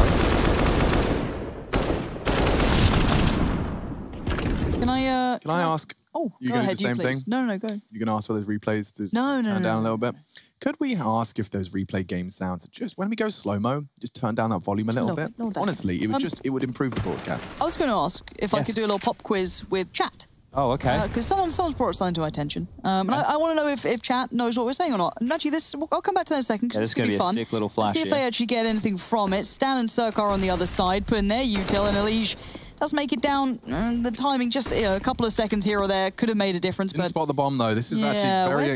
Can I ask? Oh, you go gonna ahead, do the same thing? No, go. You can ask for those replays to turn down a little bit. Could we ask if those replay game sounds, just when we go slow-mo, just turn down that volume a little bit? Honestly, it would it would improve the broadcast. I was going to ask if I could do a little pop quiz with chat. Oh, okay. Because someone's brought something to my attention. And I want to know if chat knows what we're saying or not. And actually, I'll come back to that in a second, because this is going to be fun. A sick little flash. See if they actually get anything from it. Stan and Cirque are on the other side, putting their util, and Elige does make it down. The timing, just a couple of seconds here or there, could have made a difference. Didn't but spot the bomb, though. This is actually very...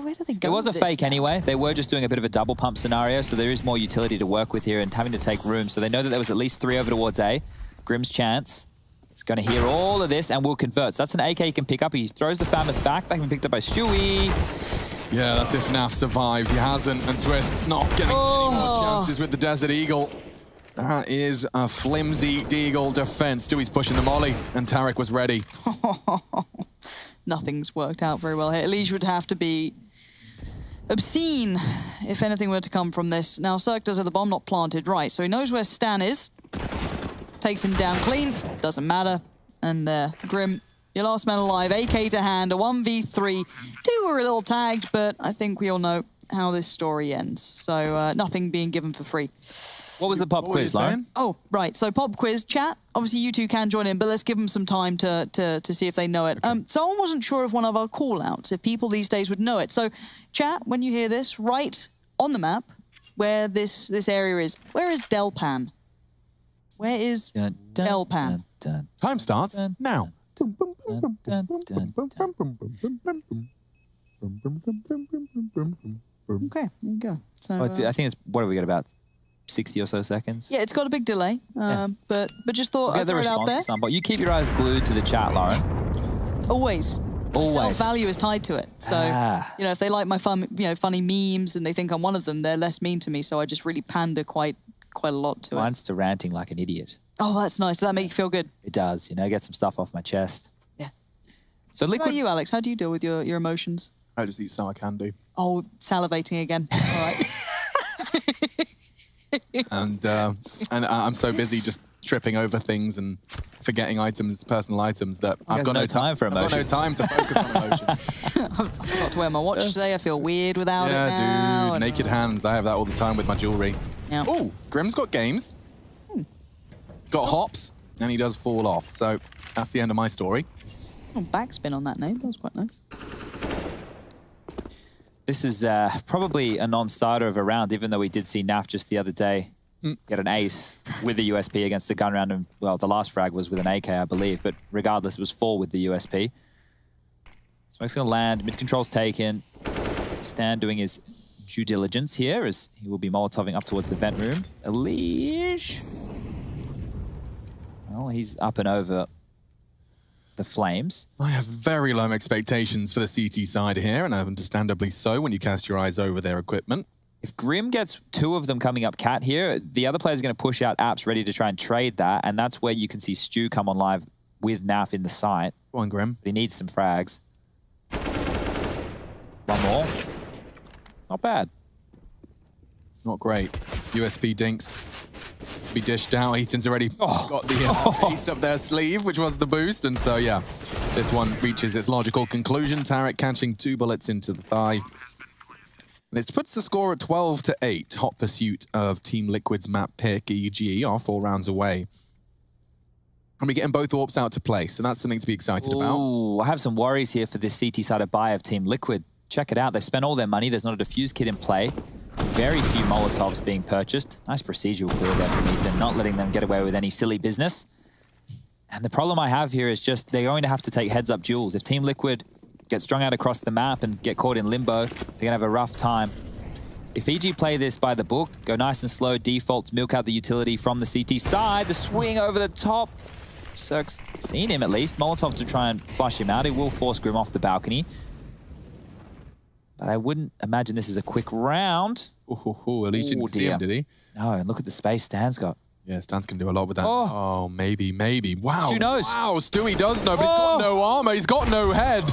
Where do they go? It was a fake now? anyway. They were just doing a bit of a double pump scenario, so there is more utility to work with here and having to take room. So they know that there was at least 3 over towards A. Grim's chance. He's going to hear all of this and will convert. So that's an AK he can pick up. He throws the Famous back. That can be picked up by Stewie. Yeah, that's if Naf survives. He hasn't, and Twist's not getting any more chances with the Desert Eagle. That is a flimsy Deagle defense. Stewie's pushing the molly, and Tarek was ready. Nothing's worked out very well here. Elige would have to be obscene if anything were to come from this. Now, Cirque does have the bomb not planted right, so he knows where Stan is. Takes him down clean. Doesn't matter. And there, Grim, your last man alive. AK to hand, a 1v3. 2 were a little tagged, but I think we all know how this story ends. So nothing being given for free. What was the pop quiz, Lauren? Oh, right. So pop quiz chat. Obviously, you two can join in, but let's give them some time to see if they know it. Okay. Someone wasn't sure of one of our call-outs, if people these days would know it. So chat, when you hear this, write on the map where this area is. Where is Delpan? Where is Delpan? Time starts now. Okay, there you go. So, I think it's, what have we got, about 60 or so seconds? yeah, it's got a big delay, but just thought I'd the throw it out response there. to some, but you keep your eyes glued to the chat, Lauren. Always. Always. Self-value is tied to it. So, you know, if they like my funny memes and they think I'm one of them, they're less mean to me. So I just really pander quite a lot to it. Mine's to ranting like an idiot. Oh, that's nice. Does that make you feel good? It does, you know, get some stuff off my chest. Yeah. So What about you, Alex? How do you deal with your emotions? I just eat sour candy. Oh, salivating again. All right. And I'm so busy just tripping over things and forgetting personal items, that I've got no time for emotions. I've got no time to focus on emotions. I forgot to wear my watch today. I feel weird without it now. Yeah, dude, naked hands. I have that all the time with my jewelry. Yeah. Oh, Grim's got games. Got hops, and he does fall off. So that's the end of my story. Oh, backspin on that name. That was quite nice. This is probably a non-starter of a round, even though we did see Naf just the other day get an ace with the USP against the gun round. And, well, the last frag was with an AK, I believe. But regardless, it was 4 with the USP. Smoke's going to land. Mid-control's taken. Stan doing his due diligence here as he will be Molotoving up towards the vent room. Elige. Well, he's up and over the flames. I have very low expectations for the CT side here, and understandably so when you cast your eyes over their equipment. If Grim gets 2 of them coming up cat here, the other player's going to push out Apps ready to try and trade that, and that's where you can see Stu come on live with Naf in the site. Go on, Grim. But he needs some frags. One more. Not bad. Not great. USP dinks. Be dished out. Ethan's already got the piece up their sleeve, which was the boost. And so, yeah, this one reaches its logical conclusion. Tarek catching 2 bullets into the thigh. And it puts the score at 12-8. Hot pursuit of Team Liquid's map pick. EGE are 4 rounds away. And we're getting both AWPs out to play, so that's something to be excited about. Ooh, I have some worries here for this CT-sided buy of Team Liquid. Check it out. They've spent all their money. There's not a defuse kit in play. Very few Molotovs being purchased. Nice procedural clear there from Ethan, not letting them get away with any silly business. And the problem I have here is just they're going to have to take heads-up duels. If Team Liquid get strung out across the map and get caught in limbo, they're going to have a rough time. If EG play this by the book, go nice and slow, default, milk out the utility from the CT side, the swing over the top. Cirque's seen him at least. Molotov to try and flush him out. He will force Grim off the balcony. But I wouldn't imagine this is a quick round. At least he didn't see him, did he? No, and look at the space Stan's got. Yeah, Stans can do a lot with that. Oh, maybe. Wow. Stu knows. Wow, Stewie does know, but he's got no armor. He's got no head.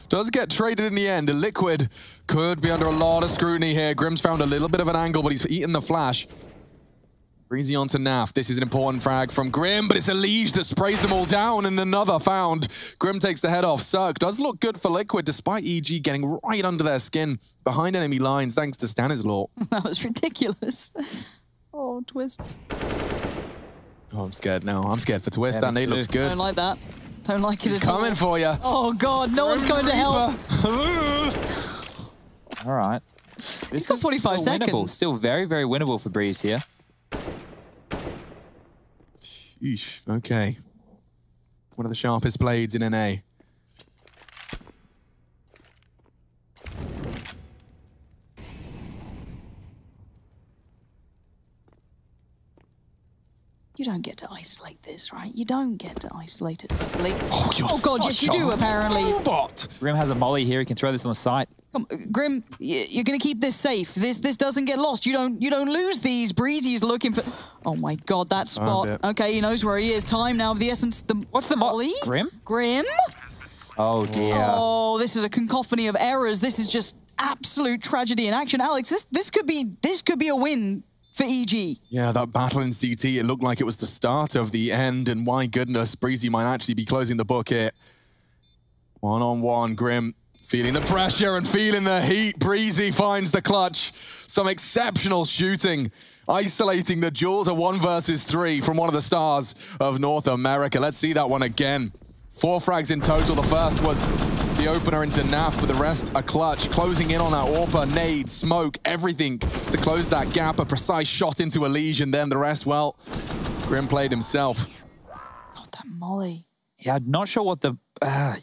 Does get traded in the end. Liquid could be under a lot of scrutiny here. Grim's found a little bit of an angle, but he's eaten the flash. Breezy onto Naf. This is an important frag from Grim, but it's Elige that sprays them all down, and another found. Grim takes the head off. Cirque does look good for Liquid, despite EG getting right under their skin behind enemy lines, thanks to Stanislaw. That was ridiculous. Oh, Twist. Oh, I'm scared now. I'm scared for Twist. Yeah, that nade looks good. Don't like that. Don't like it He's at all. coming for you. Oh, God. No one's going to help. All right. This got 45 still winnable. seconds. Still very, very winnable for Breeze here. Eesh, okay. One of the sharpest blades in NA. You don't get to isolate this, right? You don't get to isolate it suddenly. Oh, God, yes, you do, apparently. Robot. Grim has a molly here. He can throw this on the site. Come, Grim, you're going to keep this safe. This doesn't get lost. You don't lose these. Breezy's looking for... Oh, my God, that spot. Okay, he knows where he is. Time now of the essence. What's the molly? Grim? Grim? Oh, dear. Oh, this is a cacophony of errors. This is just absolute tragedy in action. Alex, this could be a win for EG. Yeah, that battle in CT, it looked like it was the start of the end, and my goodness, Breezy might actually be closing the book here. One-on-one, Grim feeling the pressure and feeling the heat. Breezy finds the clutch. Some exceptional shooting, isolating the duels, a 1 versus 3 from one of the stars of North America. Let's see that one again. 4 frags in total. The first was the opener into Naf, but the rest are clutch. Closing in on that AWPer, nade, smoke, everything to close that gap. A precise shot into Elige, and then the rest, well, Grim played himself. God, that molly. Yeah, I'm not sure what the...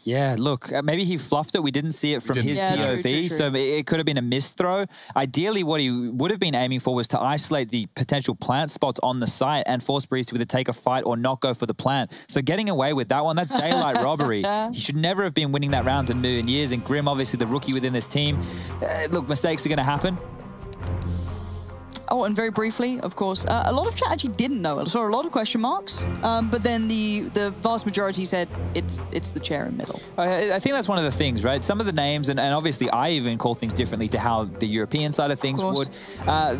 yeah, look, maybe he fluffed it. We didn't see it from his POV, true. So it could have been a missed throw. Ideally, what he would have been aiming for was to isolate the potential plant spots on the site and force Breeze to either take a fight or not go for the plant. So getting away with that one, that's daylight robbery. He should never have been winning that round in a million years. And Grim, obviously the rookie within this team. Look, mistakes are going to happen. Oh, and very briefly, of course, a lot of chat actually didn't know. I saw a lot of question marks, but then the vast majority said it's the chair in middle. I think that's one of the things, right? Some of the names, and obviously I even call things differently to how the European side of things would.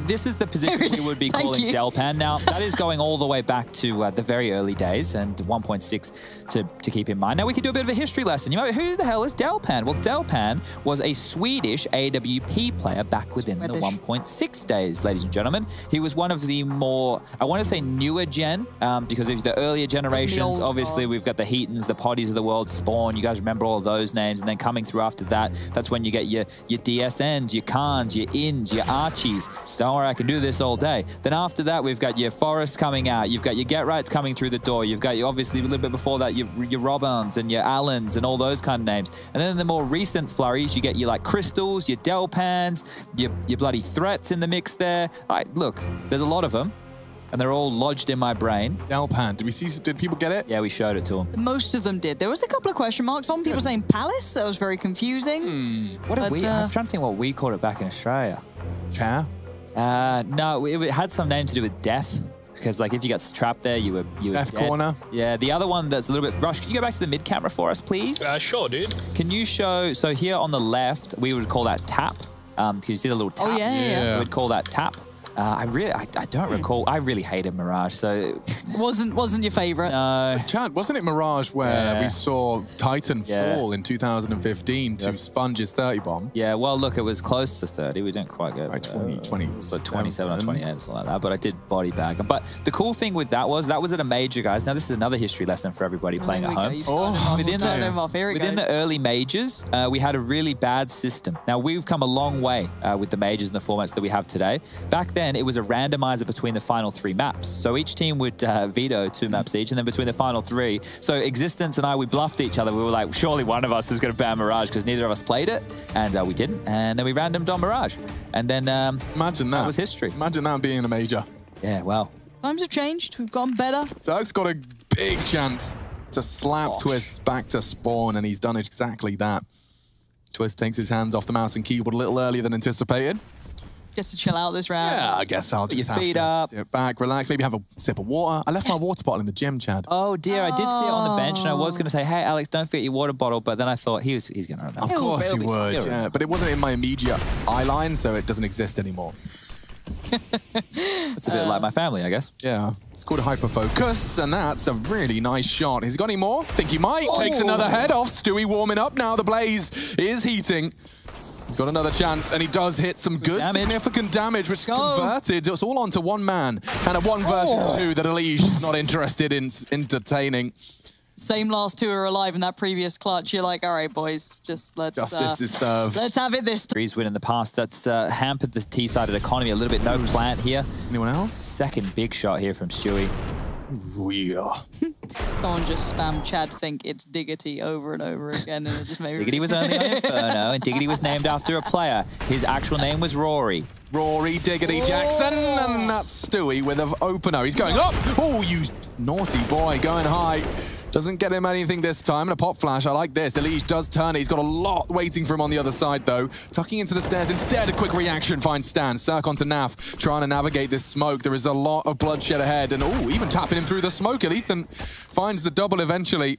This is the position we would be calling Delpan. Now, that is going all the way back to the very early days, and 1.6 to keep in mind. Now, we could do a bit of a history lesson. You might be, who the hell is Delpan? Well, Delpan was a Swedish AWP player back within the 1.6 days, ladies and gentlemen. He was one of the more, I want to say newer gen, because of the earlier generations. Obviously, we've got the Heatons, the Potties of the world, Spawn. You guys remember all of those names. And then coming through after that, that's when you get your DSNs, your Khans, your Ins, your Archies. Don't worry, I can do this all day. Then after that, we've got your Forest coming out. You've got your Get Rights coming through the door. You've got, obviously, a little bit before that, your Robins and your Allens and all those kind of names. And then in the more recent flurries, you get your like Crystals, your Delpans, your bloody Threats in the mix there. Look, there's a lot of them, and they're all lodged in my brain. Delpan, did people get it? Yeah, we showed it to them. Most of them did. There was a couple of question marks. Some people saying Palace. That was very confusing. What did we? I'm trying to think what we called it back in Australia. Chair? No, it had some name to do with death. Because like if you got trapped there, you were left dead. Corner. Yeah, the other one that's a little bit... Rush, can you go back to the mid camera for us, please? Sure, dude. Can you show... So here on the left, we would call that tap. Because you see the little tap? Oh, yeah. We would call that tap. I don't recall. I really hated Mirage, so wasn't your favorite. No. Chad, wasn't it Mirage where we saw Titan fall in 2015 to Sponge's 30 bomb? Yeah, well, look, it was close to 30. We didn't quite get 20, so 27 or 28, something like that. But I did body bag them. But the cool thing with that was at a major, guys. Now this is another history lesson for everybody playing at home. Within the early majors, we had a really bad system. Now we've come a long way with the majors and the formats that we have today. Back then, it was a randomizer between the final 3 maps. So each team would veto 2 maps each, and then between the final 3. So Existence and I, we bluffed each other. We were like, surely one of us is going to ban Mirage because neither of us played it, and we didn't. And then we randomed on Mirage. And then imagine that. That was history. Imagine that being a major. Yeah, well. Times have changed. We've gotten better. Zerg's got a big chance to slap Twist back to Spawn, and he's done exactly that. Twist takes his hands off the mouse and keyboard a little earlier than anticipated. Just to chill out this round. Yeah, I guess I'll just Put your feet up, sit back, relax, maybe have a sip of water. I left my water bottle in the gym, Chad. Oh dear, I did see it on the bench, and I was going to say, hey Alex, don't forget your water bottle, but then I thought he's going to remember. Of course he would, yeah, but it wasn't in my immediate eye line, so it doesn't exist anymore. It's a bit like my family, I guess. Yeah, it's called hyperfocus, and that's a really nice shot. Has he got any more? Think he might. Takes another head off. Stewie warming up now. The blaze is heating. He's got another chance, and he does hit some good, significant damage, which converted. It's all onto one man, and a 1 versus 2 that Elige is not interested in entertaining. Same last 2 are alive in that previous clutch. You're like, all right, boys, just let's... Justice is served. Let's have it this time. Breeze win in the past. That's hampered the T-sided economy a little bit. No plant here. Anyone else? Second big shot here from Stewie. Someone just spammed Chad think it's Diggity over and over again, and it just made me... Diggity was only on Inferno, and Diggity was named after a player. His actual name was Rory. Rory Diggity Jackson, and that's Stewie with an opener. He's going up. Oh, you naughty boy, going high. Doesn't get him anything this time, and a pop flash. I like this. Elige does turn it. He's got a lot waiting for him on the other side, though. Tucking into the stairs. Instead, a quick reaction finds Stan. Circ onto Naf, trying to navigate this smoke. There is a lot of bloodshed ahead, and even tapping him through the smoke. And Ethan finds the double eventually.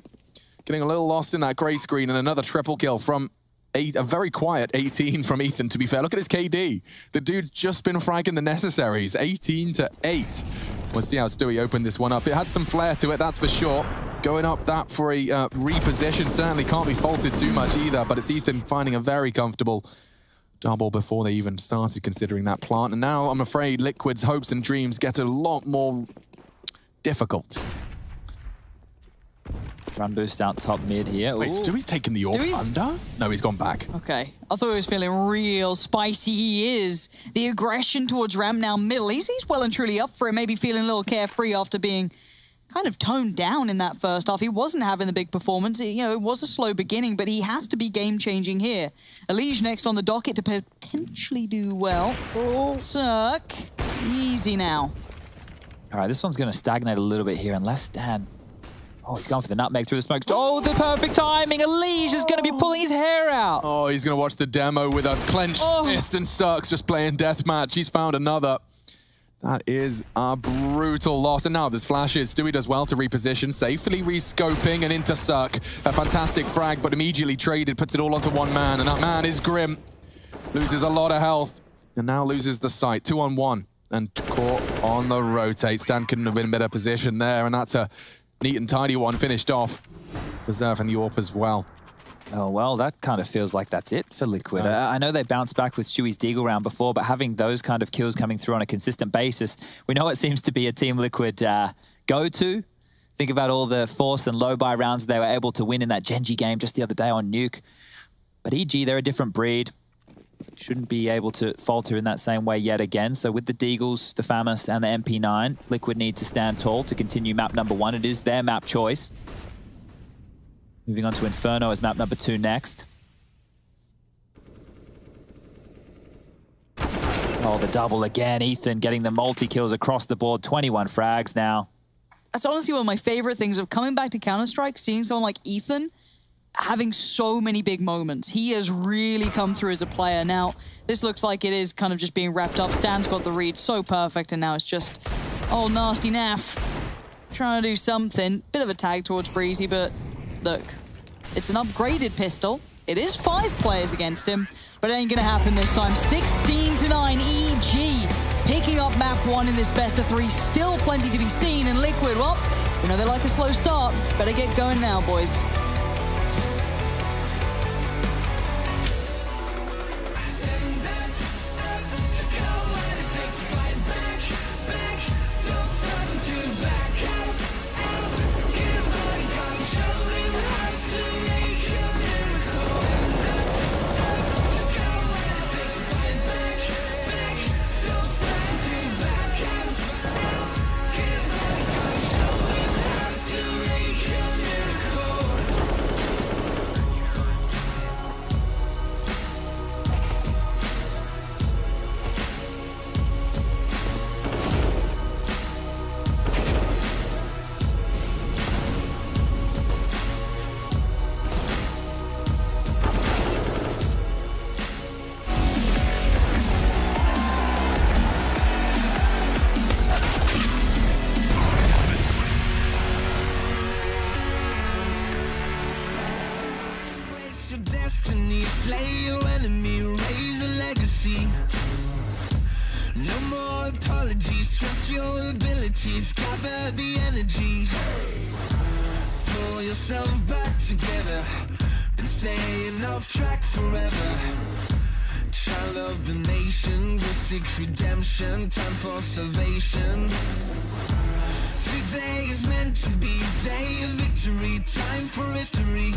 Getting a little lost in that grey screen, and another triple kill from a very quiet 18 from Ethan, to be fair. Look at his KD. The dude's just been fragging the necessaries. 18-8. We'll see how Stewie opened this one up. It had some flair to it, that's for sure. Going up that for a reposition certainly can't be faulted too much either, but it's Ethan finding a very comfortable double before they even started considering that plant. And now I'm afraid Liquid's hopes and dreams get a lot more difficult. Run boost out top mid here. Wait, Stewie's taking the AWP under? No, he's gone back. Okay. I thought he was feeling real spicy. He is. The aggression towards ramp now middle. He's well and truly up for it. Maybe feeling a little carefree after being kind of toned down in that first half. He wasn't having the big performance. It was a slow beginning, but he has to be game-changing here. Elige next on the docket to potentially do well. Suck. Easy now. All right, this one's going to stagnate a little bit here unless Stan... Oh, he's gone for the nutmeg through the smoke. Oh, the perfect timing. Elige is going to be pulling his hair out. Oh, he's going to watch the demo with a clenched fist, and Sucks just playing deathmatch. He's found another. That is a brutal loss. And now there's flashes. Stewie does well to reposition, safely rescoping and into Suck. A fantastic frag, but immediately traded, puts it all onto one man, and that man is Grim. Loses a lot of health, and now loses the sight. 2-on-1, and caught on the rotate. Stan couldn't have been in a better position there, and that's a neat and tidy one finished off. Berserk and the AWP as well. Oh, well, that kind of feels like that's it for Liquid. Nice. I know they bounced back with Stewie's Deagle round before, but having those kind of kills coming through on a consistent basis, we know it seems to be a Team Liquid go-to. Think about all the force and low-buy rounds they were able to win in that Genji game just the other day on Nuke. But EG, they're a different breed. Shouldn't be able to falter in that same way yet again. So with the Deagles, the FAMAS, and the MP9, Liquid need to stand tall to continue map number 1. It is their map choice. Moving on to Inferno as map number 2 next. Oh, the double again. Ethan getting the multi-kills across the board. 21 frags now. That's honestly one of my favorite things of coming back to Counter-Strike, seeing someone like Ethan having so many big moments. He has really come through as a player. Now, this looks like it is kind of just being wrapped up. Stan's got the read so perfect, and now it's just, oh, nasty Naf trying to do something. Bit of a tag towards Breezy, but look, it's an upgraded pistol. It is 5 players against him, but it ain't gonna happen this time. 16-9, EG picking up map 1 in this best of 3. Still plenty to be seen, and Liquid, well, you know they like a slow start. Better get going now, boys. destiny. Slay your enemy, raise a legacy. No more apologies, trust your abilities, gather the energies. Pull yourself back together, been staying off track forever. Child of the nation, will seek redemption, time for salvation. Today is meant to be day of victory, time for history.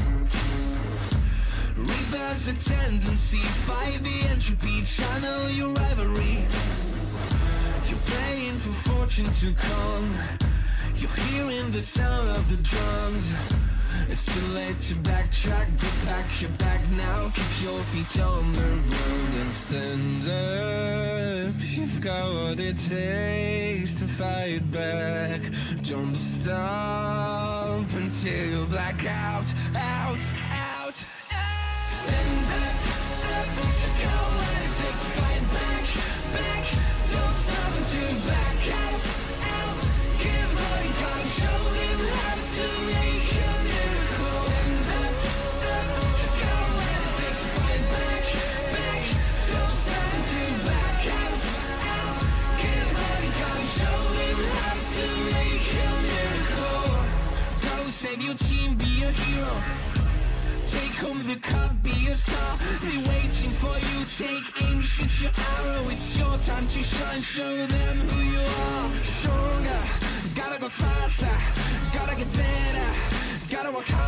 Rebirth's a tendency, fight the entropy, channel your rivalry. You're praying for fortune to come, you're hearing the sound of the drums. It's too late to backtrack, get back your back now, keep your feet on the road and stand up. You've got what it takes to fight back. Don't stop until you black out, out, out. Stand up, you've got what it takes to fight back, back. Don't stop until you back out, out. Give all you got, show them how to make a miracle. Stand up, you've got what it takes to fight back, back. Don't stop until you back out, out. Give all you got, show them how to make a miracle. Go save your team, be a hero. Take home the cup, be a star. They're waiting for you, take aim, shoot your arrow. It's your time to shine, show them who you are. Stronger, gotta go faster, gotta get better, gotta work harder.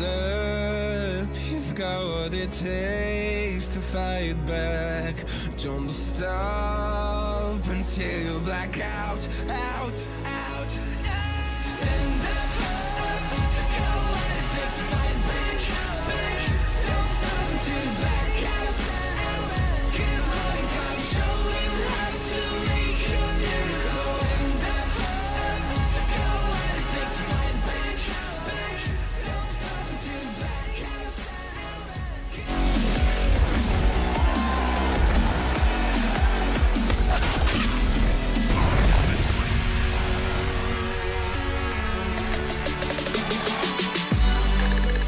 up. You've got what it takes to fight back. Don't stop until you black out, out. Stand up, got what it takes to fight back. Don't stop until you black out. Give what you got, show him how to make a miracle. Stand up, got what it takes to fight back. Don't stop until you black out.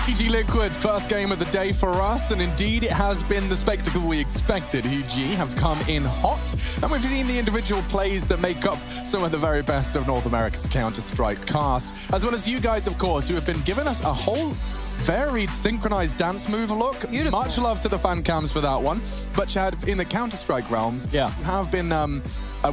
EG Liquid, first game of the day for us, and indeed it has been the spectacle we expected. EG have come in hot, and we've seen the individual plays that make up some of the very best of North America's Counter-Strike cast, as well as you guys, of course, who have been giving us a whole varied synchronized dance move look. Beautiful. Much love to the fan cams for that one. But Chad, in the Counter-Strike realms, you have been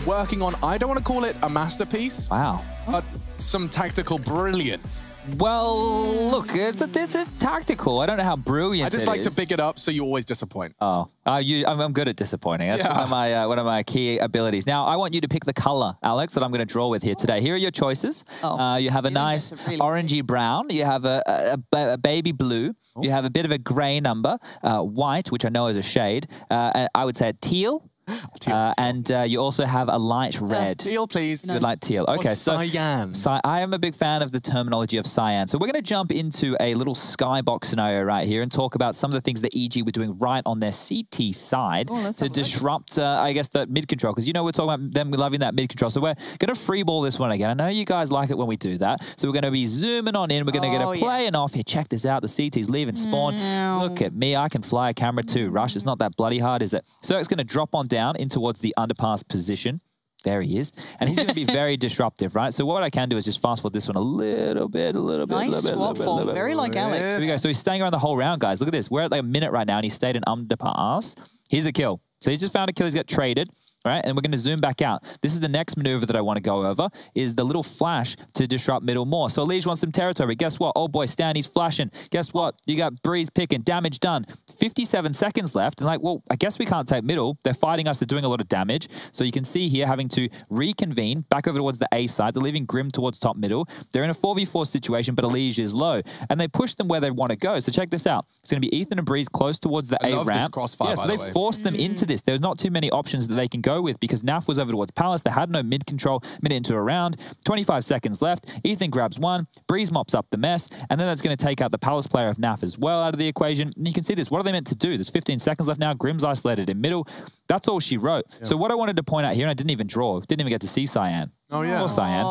working on, I don't want to call it a masterpiece. Wow. But some tactical brilliance. Well, look, it's tactical. I don't know how brilliant I just like to big it up so you always disappoint. Oh, I'm good at disappointing. That's one of my key abilities. Now, I want you to pick the color, Alex, that I'm going to draw with here today. Here are your choices. You have a nice orangey brown. You have a baby blue. You have a bit of a gray number, white, which I know is a shade. And I would say a teal. And you also have a light red. Teal, please. You would like teal. Okay, so cyan. I am a big fan of the terminology of cyan. So we're going to jump into a little skybox scenario right here and talk about some of the things that EG were doing right on their CT side to disrupt, I guess, the mid control. Because you know we're talking about them loving that mid control. So we're going to free ball this one again. I know you guys like it when we do that. So we're going to be zooming on in. We're going to get a playing off here. Check this out. The CT's leaving spawn. Look at me. I can fly a camera too. Rush. It's not that bloody hard, is it? So it's going to drop on down in towards the underpass position. There he is. And he's going to be very disruptive, right? So what I can do is just fast forward this one a little bit. Nice swap form. Very like Alex. So we go. So he's staying around the whole round, guys. Look at this. We're at like a minute right now, and he stayed in underpass. Here's a kill. So he's just found a kill. He's got traded. Right, and we're going to zoom back out. This is the next maneuver that I want to go over, is the little flash to disrupt middle more. So Lige wants some territory. Guess what? Oh boy, Stan, he's flashing. Guess what? You got Breeze picking. Damage done. 57 seconds left. And like, well, I guess we can't take middle. They're fighting us. They're doing a lot of damage. So you can see here having to reconvene back over towards the A side. They're leaving Grim towards top middle. They're in a 4v4 situation, but Lige is low. And they push them where they want to go. So check this out. It's going to be Ethan and Breeze close towards the A ramp. Crossfire, so they forced them into this. There's not too many options that they can go with because Naf was over towards Palace. They had no mid control. Minute into a round. 25 seconds left. Ethan grabs one. Breeze mops up the mess. And then that's going to take out the Palace player of Naf as well out of the equation. And you can see this. What are they meant to do? There's 15 seconds left now. Grim's isolated in middle. That's all she wrote. Yeah. So what I wanted to point out here, and I didn't even draw. Didn't even get to see Cyan. Oh, yeah. Or Cyan.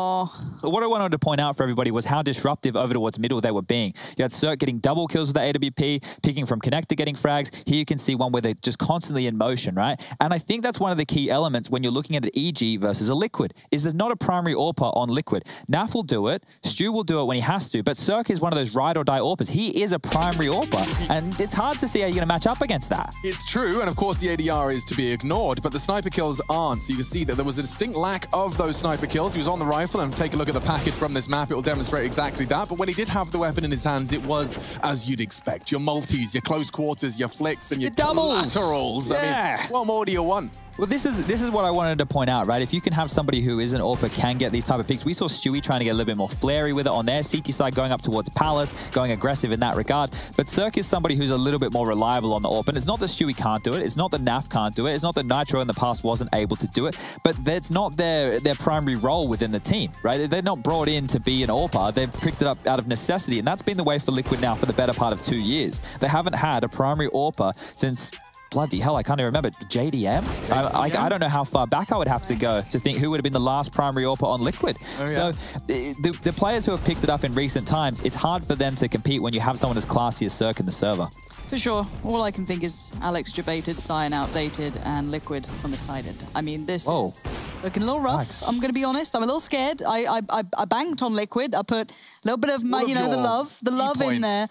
But what I wanted to point out for everybody was how disruptive over towards middle they were being. You had Cirque getting double kills with the AWP, picking from connector, getting frags. Here you can see one where they're just constantly in motion, right? And I think that's one of the key elements when you're looking at an EG versus a Liquid, is there's not a primary AWPer on Liquid. Naf will do it, Stu will do it when he has to, but Cirque is one of those ride or die AWPers. He is a primary AWPer, and it's hard to see how you're going to match up against that. It's true, and of course the ADR is to be ignored, but the sniper kills aren't. So you can see that there was a distinct lack of those sniper kills. He was on the rifle, and take a look at the package from this map. It will demonstrate exactly that. But when he did have the weapon in his hands, it was as you'd expect. Your multis, your close quarters, your flicks, and your doubles. Laterals. Yeah. I mean, what more do you want? Well, this is what I wanted to point out, right? If you can have somebody who isn't AWPer can get these type of picks. We saw Stewie trying to get a little bit more flary with it on their CT side, going up towards Palace, going aggressive in that regard. But Cirque is somebody who's a little bit more reliable on the AWP. And it's not that Stewie can't do it. It's not that Naf can't do it. It's not that Nitro in the past wasn't able to do it. But that's not their primary role within the team, right? They're not brought in to be an AWPer. They've picked it up out of necessity. And that's been the way for Liquid now for the better part of 2 years. They haven't had a primary AWPer since... bloody hell, I can't even remember. JDM? I don't know how far back I would have to go to think who would have been the last primary AWPer on Liquid. Oh, yeah. So the players who have picked it up in recent times, it's hard for them to compete when you have someone as classy as Cirque in the server. For sure. All I can think is Alex debated, Cyan outdated, and Liquid undecided. I mean, this is looking a little rough. I'm going to be honest. I'm a little scared. I banked on Liquid. I put a little bit of my, the love in there.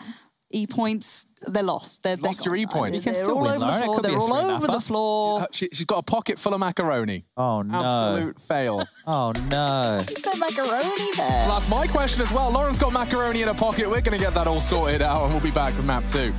E-points, they're lost. They're Lost your E-point. They're all over the floor. They're all over the floor. She's got a pocket full of macaroni. Oh, no. Absolute fail. Oh, no. Is there macaroni there? Well, that's my question as well. Lauren's got macaroni in her pocket. We're going to get that all sorted out, and we'll be back with map 2.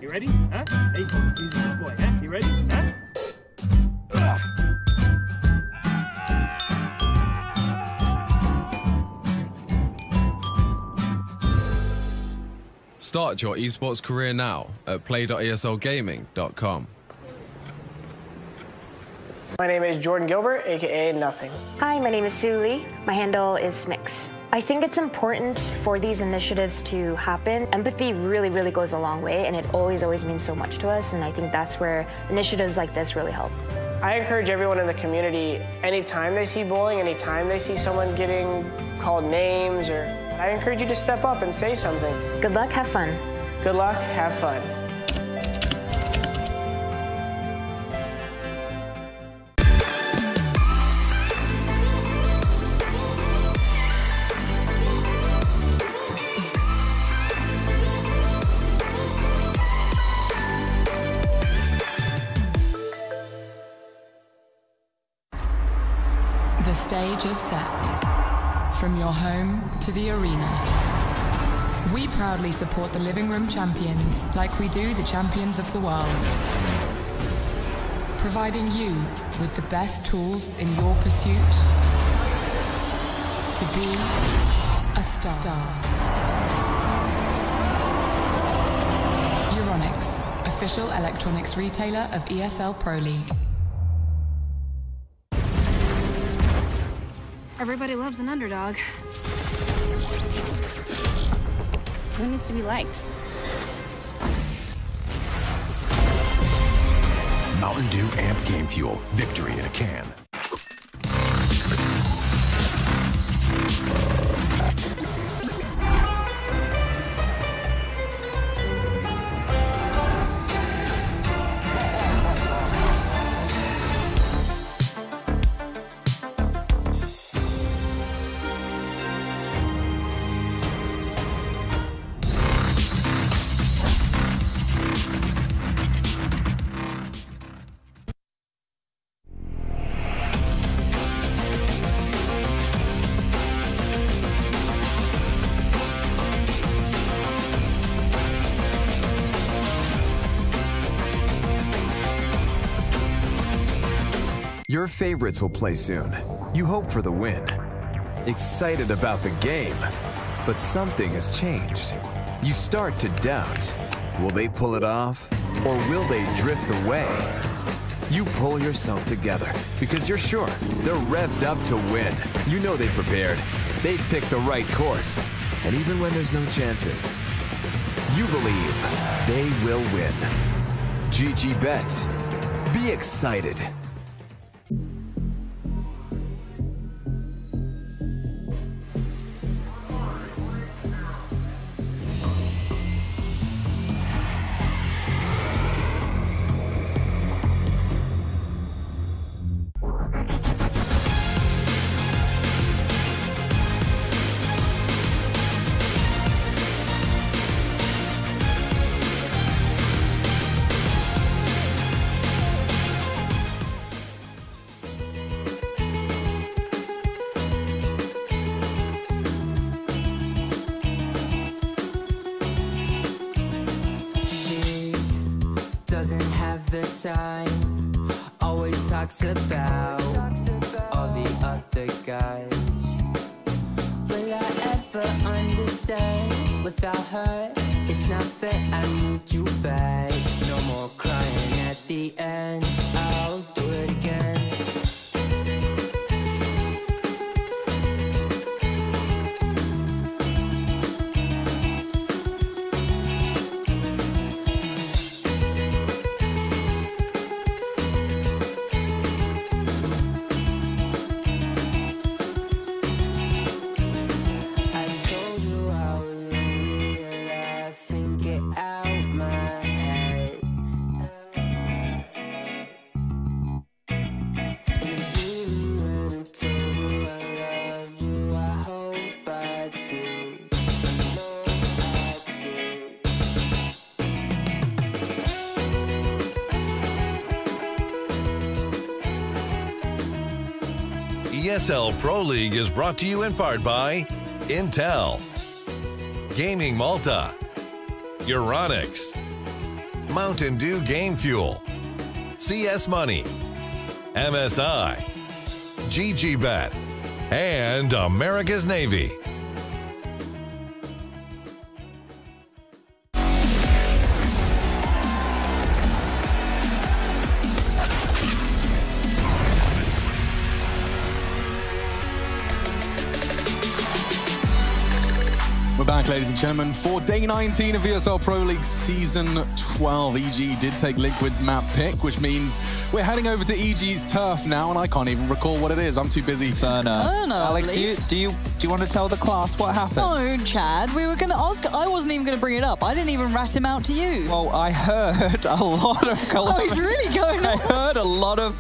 You ready? Huh? Hey, he's a good boy, huh? You ready? Huh? Start your esports career now at play.eslgaming.com. My name is Jordan Gilbert, aka Nothing. Hi, my name is Sue Lee. My handle is Smix. I think it's important for these initiatives to happen. Empathy really, really goes a long way, and it always means so much to us, and I think that's where initiatives like this really help. I encourage everyone in the community, anytime they see bullying, anytime they see someone getting called names, I encourage you to step up and say something. Good luck, have fun. Good luck, have fun. The stage is set. From your home to the arena. We proudly support the living room champions like we do the champions of the world. Providing you with the best tools in your pursuit to be a star. Euronics, official electronics retailer of ESL Pro League. Everybody loves an underdog. Who needs to be liked? Mountain Dew Amp Game Fuel. Victory in a can. Your favorites will play soon. You hope for the win. Excited about the game. But something has changed. You start to doubt. Will they pull it off? Or will they drift away? You pull yourself together because you're sure they're revved up to win. You know they've prepared. They've picked the right course. And even when there's no chances, you believe they will win. GG Bet. Be excited. Doesn't have the time. Always talks about all the other guys. Will I ever understand? Without her, it's not fair. I need you back. No more crying at the end. I'll do it again. ESL Pro League is brought to you in part by Intel, Gaming Malta, Euronics, Mountain Dew Game Fuel, CS Money, MSI, GGBet, and America's Navy. We're back, ladies and gentlemen, for day 19 of ESL Pro League Season 12. EG did take Liquid's map pick, which means we're heading over to EG's turf now, and I can't even recall what it is. I'm too busy. Alex, do you want to tell the class what happened? No, Chad. We were going to ask. I wasn't even going to bring it up. I didn't even rat him out to you. Well, I heard a lot of. Oh, he's really going on. I heard a lot of.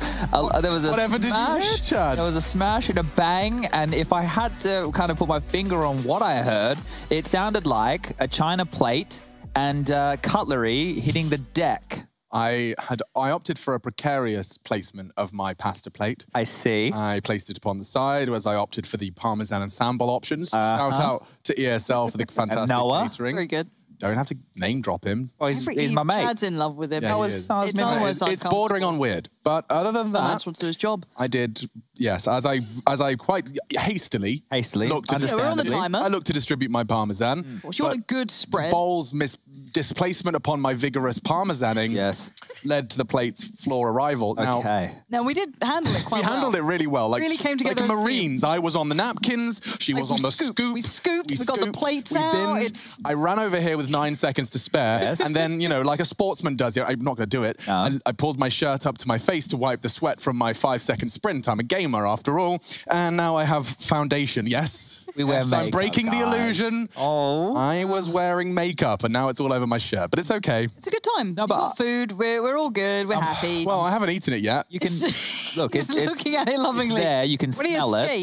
There was a Whatever did you hear, Chad? There was a smash and a bang, and if I had to kind of put my finger on what I heard, it sounded like a china plate and cutlery hitting the deck. I opted for a precarious placement of my pasta plate. I see. I placed it upon the side, whereas I opted for the parmesan and sambal options. Shout out to ESL for the fantastic catering. Very good. Don't have to name drop him. Oh, he's my mate. Chad's in love with him. Yeah, it's almost it's bordering on weird. But other than that, that's what's to his job. I did, yes, as I quite hastily looked to we're on the timer. I looked to distribute my parmesan. Well, you want a good spread. The bowl's displacement upon my vigorous parmesaning led to the plate's floor arrival. Now we did handle it quite well. We handled it really well. Like, really came together like as a Marines. team. I was on the napkins. She was on the scoop. We scooped. We got the plates out. I ran over here with 9 seconds to spare. And then, you know, like a sportsman does, I'm not going to do it. I pulled my shirt up to my face to wipe the sweat from my 5-second sprint. I'm a gamer after all. And now I have foundation, yes. We wear makeup, I'm breaking the illusion. Oh. I was wearing makeup and now it's all over my shirt, but it's okay. It's a good time. No, but got food. We're all good. We're happy. Well, I haven't eaten it yet. You can look. He's looking at it lovingly. It's there. You can when smell it.